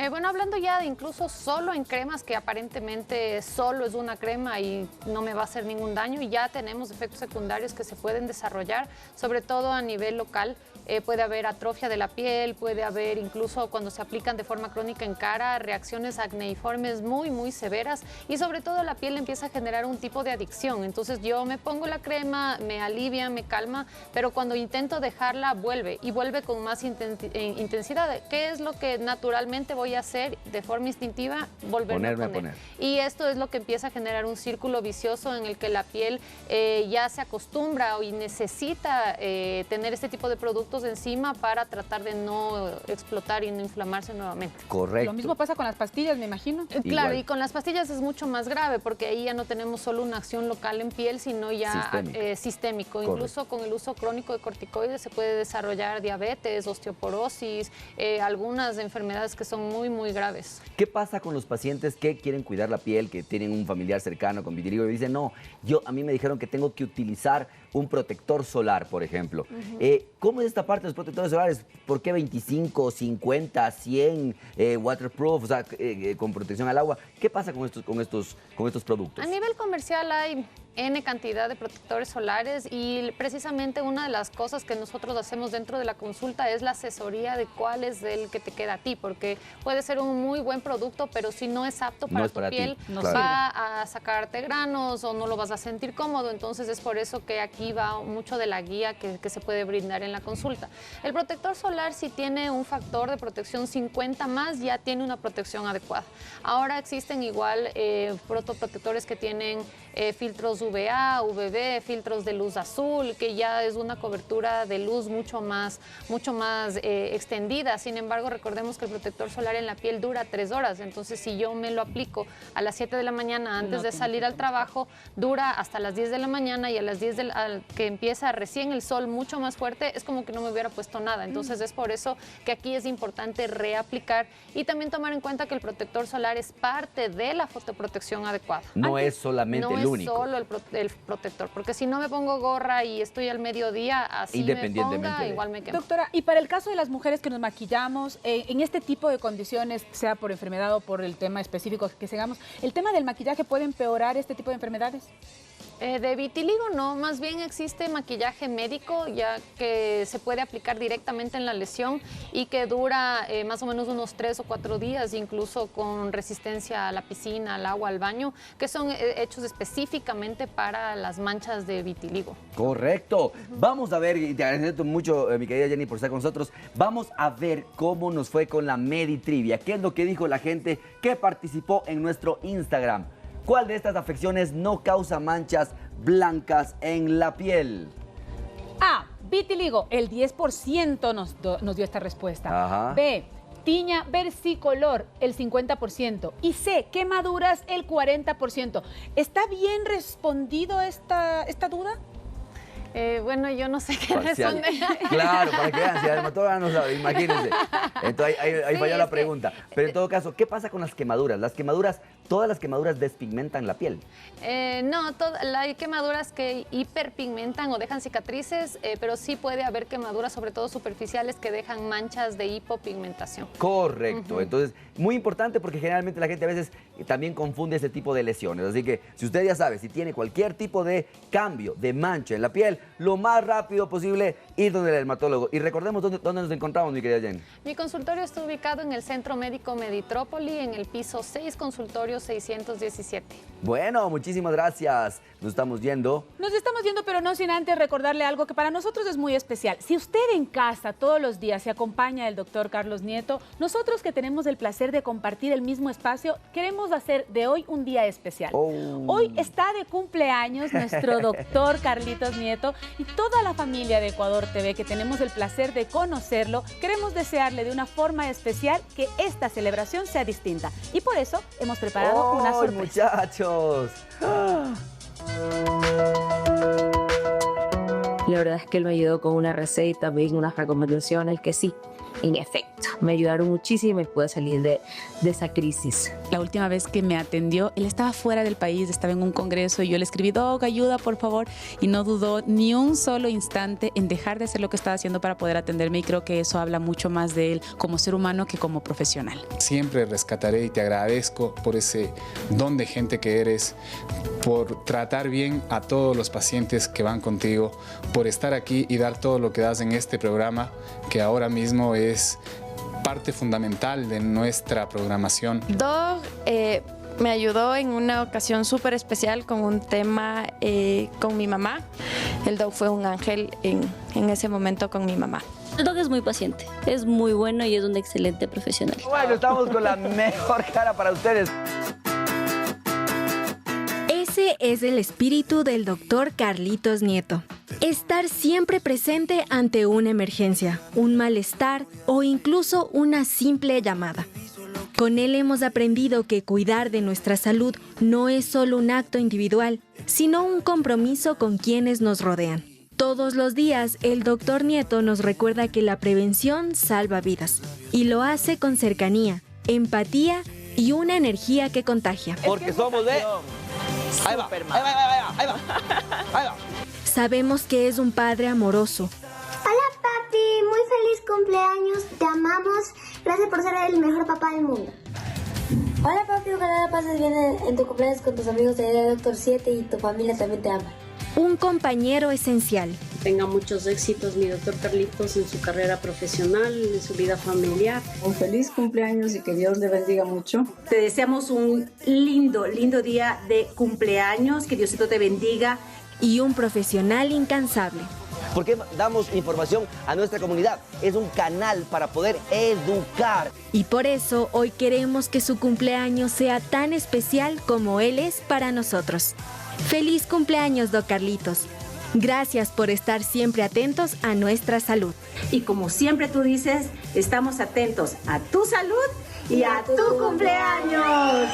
Bueno, hablando ya de incluso solo en cremas, que aparentemente solo es una crema y no me va a hacer ningún daño, y ya tenemos efectos secundarios que se pueden desarrollar, sobre todo a nivel local. Puede haber atrofia de la piel, puede haber incluso cuando se aplican de forma crónica en cara, reacciones acneiformes muy, muy severas, y sobre todo la piel empieza a generar un tipo de adicción. Entonces yo me pongo la crema, me alivia, me calma, pero cuando intento dejarla vuelve, y vuelve con más intensidad. ¿Qué es lo que naturalmente voy a hacer de forma instintiva? Volverme a poner. Y esto es lo que empieza a generar un círculo vicioso en el que la piel ya se acostumbra y necesita tener este tipo de productos encima para tratar de no explotar y no inflamarse nuevamente. Correcto. Lo mismo pasa con las pastillas, me imagino. Claro, y con las pastillas es mucho más grave, porque ahí ya no tenemos solo una acción local en piel, sino ya sistémico. Incluso con el uso crónico de corticoides se puede desarrollar diabetes, osteoporosis, algunas enfermedades que son muy, muy graves. ¿Qué pasa con los pacientes que quieren cuidar la piel, que tienen un familiar cercano con vitiligo y dicen, no, a mí me dijeron que tengo que utilizar un protector solar, por ejemplo? ¿Cómo es esta parte de los protectores solares? ¿Por qué 25, 50, 100 waterproof, o sea, con protección al agua? ¿Qué pasa con estos productos? A nivel comercial hay N cantidad de protectores solares, y precisamente una de las cosas que nosotros hacemos dentro de la consulta es la asesoría de cuál es el que te queda a ti, porque puede ser un muy buen producto, pero si no es apto para tu piel, va a sacarte granos o no lo vas a sentir cómodo. Entonces es por eso que aquí va mucho de la guía que se puede brindar en la consulta. El protector solar, si tiene un factor de protección 50 más, ya tiene una protección adecuada. Ahora existen igual fotoprotectores que tienen filtros UVA, UVB, filtros de luz azul, que ya es una cobertura de luz mucho más extendida. Sin embargo, recordemos que el protector solar en la piel dura 3 horas. Entonces, si yo me lo aplico a las 7 de la mañana antes de salir al trabajo, dura hasta las 10 de la mañana, y a las 10 que empieza recién el sol mucho más fuerte, es como que no me hubiera puesto nada. Entonces, es por eso que aquí es importante reaplicar, y también tomar en cuenta que el protector solar es parte de la fotoprotección adecuada. No es solamente el único. No es solo el protector, porque si no me pongo gorra y estoy al mediodía, así me ponga, igual me quemo. Doctora, y para el caso de las mujeres que nos maquillamos, en este tipo de condiciones, sea por enfermedad o por el tema específico que sigamos, ¿el tema del maquillaje puede empeorar este tipo de enfermedades? De vitiligo no, más bien existe maquillaje médico, ya que se puede aplicar directamente en la lesión y que dura más o menos unos 3 o 4 días, incluso con resistencia a la piscina, al agua, al baño, que son hechos específicamente para las manchas de vitiligo. Correcto. Vamos a ver, y te agradezco mucho, mi querida Jenny, por estar con nosotros. Vamos a ver cómo nos fue con la Meditrivia. ¿Qué es lo que dijo la gente que participó en nuestro Instagram? ¿Cuál de estas afecciones no causa manchas blancas en la piel? A, vitiligo, el 10% nos dio esta respuesta. Ajá. B, tiña versicolor, el 50%. Y C, quemaduras, el 40%. ¿Está bien respondido esta duda? Bueno, yo no sé qué responder. Claro, para que vean, si la dermatóloga no sabe, imagínense. Entonces ahí falló la pregunta. Pero en todo caso, ¿qué pasa con las quemaduras? ¿Todas las quemaduras despigmentan la piel? No, hay quemaduras que hiperpigmentan o dejan cicatrices, pero sí puede haber quemaduras, sobre todo superficiales, que dejan manchas de hipopigmentación. Correcto. Entonces, muy importante, porque generalmente la gente a veces también confunde ese tipo de lesiones. Así que si usted ya sabe, si tiene cualquier tipo de cambio, de mancha en la piel, lo más rápido posible ir donde el dermatólogo. Y recordemos dónde nos encontramos, mi querida Jen. Mi consultorio está ubicado en el Centro Médico Meditrópoli, en el piso 6, consultorio 617. Bueno, muchísimas gracias. Nos estamos yendo. Nos estamos yendo, pero no sin antes recordarle algo que para nosotros es muy especial. Si usted en casa todos los días se acompaña del doctor Carlos Nieto, nosotros que tenemos el placer de compartir el mismo espacio, queremos hacer de hoy un día especial. Hoy está de cumpleaños nuestro doctor Carlitos Nieto y toda la familia de Ecuador TV, que tenemos el placer de conocerlo, queremos desearle de una forma especial que esta celebración sea distinta. Y por eso hemos preparado una sorpresa. Muchachos! La verdad es que él me ayudó con una receta, también unas recomendaciones que sí, en efecto, me ayudaron muchísimo y pude salir de esa crisis. La última vez que me atendió, él estaba fuera del país, estaba en un congreso y yo le escribí, Doc, ayuda por favor, y no dudó ni un solo instante en dejar de hacer lo que estaba haciendo para poder atenderme, y creo que eso habla mucho más de él como ser humano que como profesional. Siempre rescataré y te agradezco por ese don de gente que eres, por tratar bien a todos los pacientes que van contigo, por estar aquí y dar todo lo que das en este programa, que ahora mismo es parte fundamental de nuestra programación. Doc me ayudó en una ocasión súper especial con un tema con mi mamá. El Doc fue un ángel en ese momento con mi mamá. El Doc es muy paciente, es muy bueno y es un excelente profesional. Bueno, estamos con la mejor cara para ustedes. Ese es el espíritu del doctor Carlitos Nieto. Estar siempre presente ante una emergencia, un malestar o incluso una simple llamada. Con él hemos aprendido que cuidar de nuestra salud no es solo un acto individual, sino un compromiso con quienes nos rodean. Todos los días, el doctor Nieto nos recuerda que la prevención salva vidas y lo hace con cercanía, empatía y una energía que contagia. Porque somos de... Ahí va, ahí va. Sabemos que es un padre amoroso. Hola papi, muy feliz cumpleaños, te amamos, gracias por ser el mejor papá del mundo. Hola papi, ojalá la pases bien en tu cumpleaños con tus amigos de Doctor 7 y tu familia también te ama. Un compañero esencial. Tenga muchos éxitos mi doctor Carlitos en su carrera profesional, en su vida familiar. Un feliz cumpleaños y que Dios le bendiga mucho. Te deseamos un lindo día de cumpleaños, que Diosito te bendiga. Y un profesional incansable. Porque damos información a nuestra comunidad. Es un canal para poder educar. Y por eso hoy queremos que su cumpleaños sea tan especial como él es para nosotros. ¡Feliz cumpleaños, Doc Carlitos! Gracias por estar siempre atentos a nuestra salud. Y como siempre tú dices, estamos atentos a tu salud y a tu cumpleaños.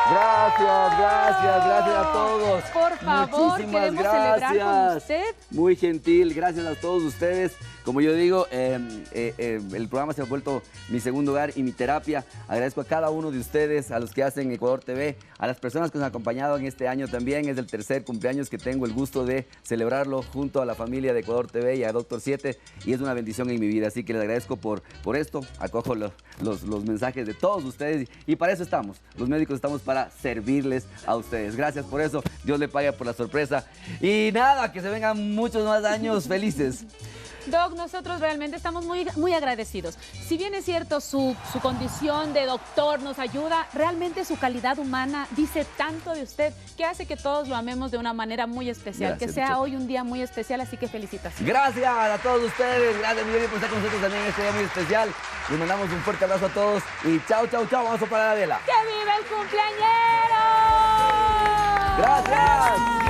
Gracias a todos. Por favor, queremos celebrar con usted. Muy gentil, gracias a todos ustedes. Como yo digo, el programa se ha vuelto mi segundo hogar y mi terapia. Agradezco a cada uno de ustedes, a los que hacen Ecuador TV, a las personas que nos han acompañado en este año también. Es el tercer cumpleaños que tengo el gusto de celebrarlo junto a la familia de Ecuador TV y a Doctor 7, y es una bendición en mi vida. Así que les agradezco por esto. Acojo los mensajes de todos ustedes y para eso estamos. Los médicos estamos para servirles a ustedes. Gracias por eso. Dios le pague por la sorpresa. Y nada, que se vengan muchos más años felices. Doc, nosotros realmente estamos muy agradecidos. Si bien es cierto, su condición de doctor nos ayuda, realmente su calidad humana dice tanto de usted que hace que todos lo amemos de una manera muy especial. Gracias, que sea hoy un día muy especial, así que felicitaciones. Gracias a todos ustedes. Gracias, Miguel, por estar con nosotros también en este día muy especial. Les mandamos un fuerte abrazo a todos y chao. Vamos a parar la vela. ¡Que viva el cumpleañero! Gracias.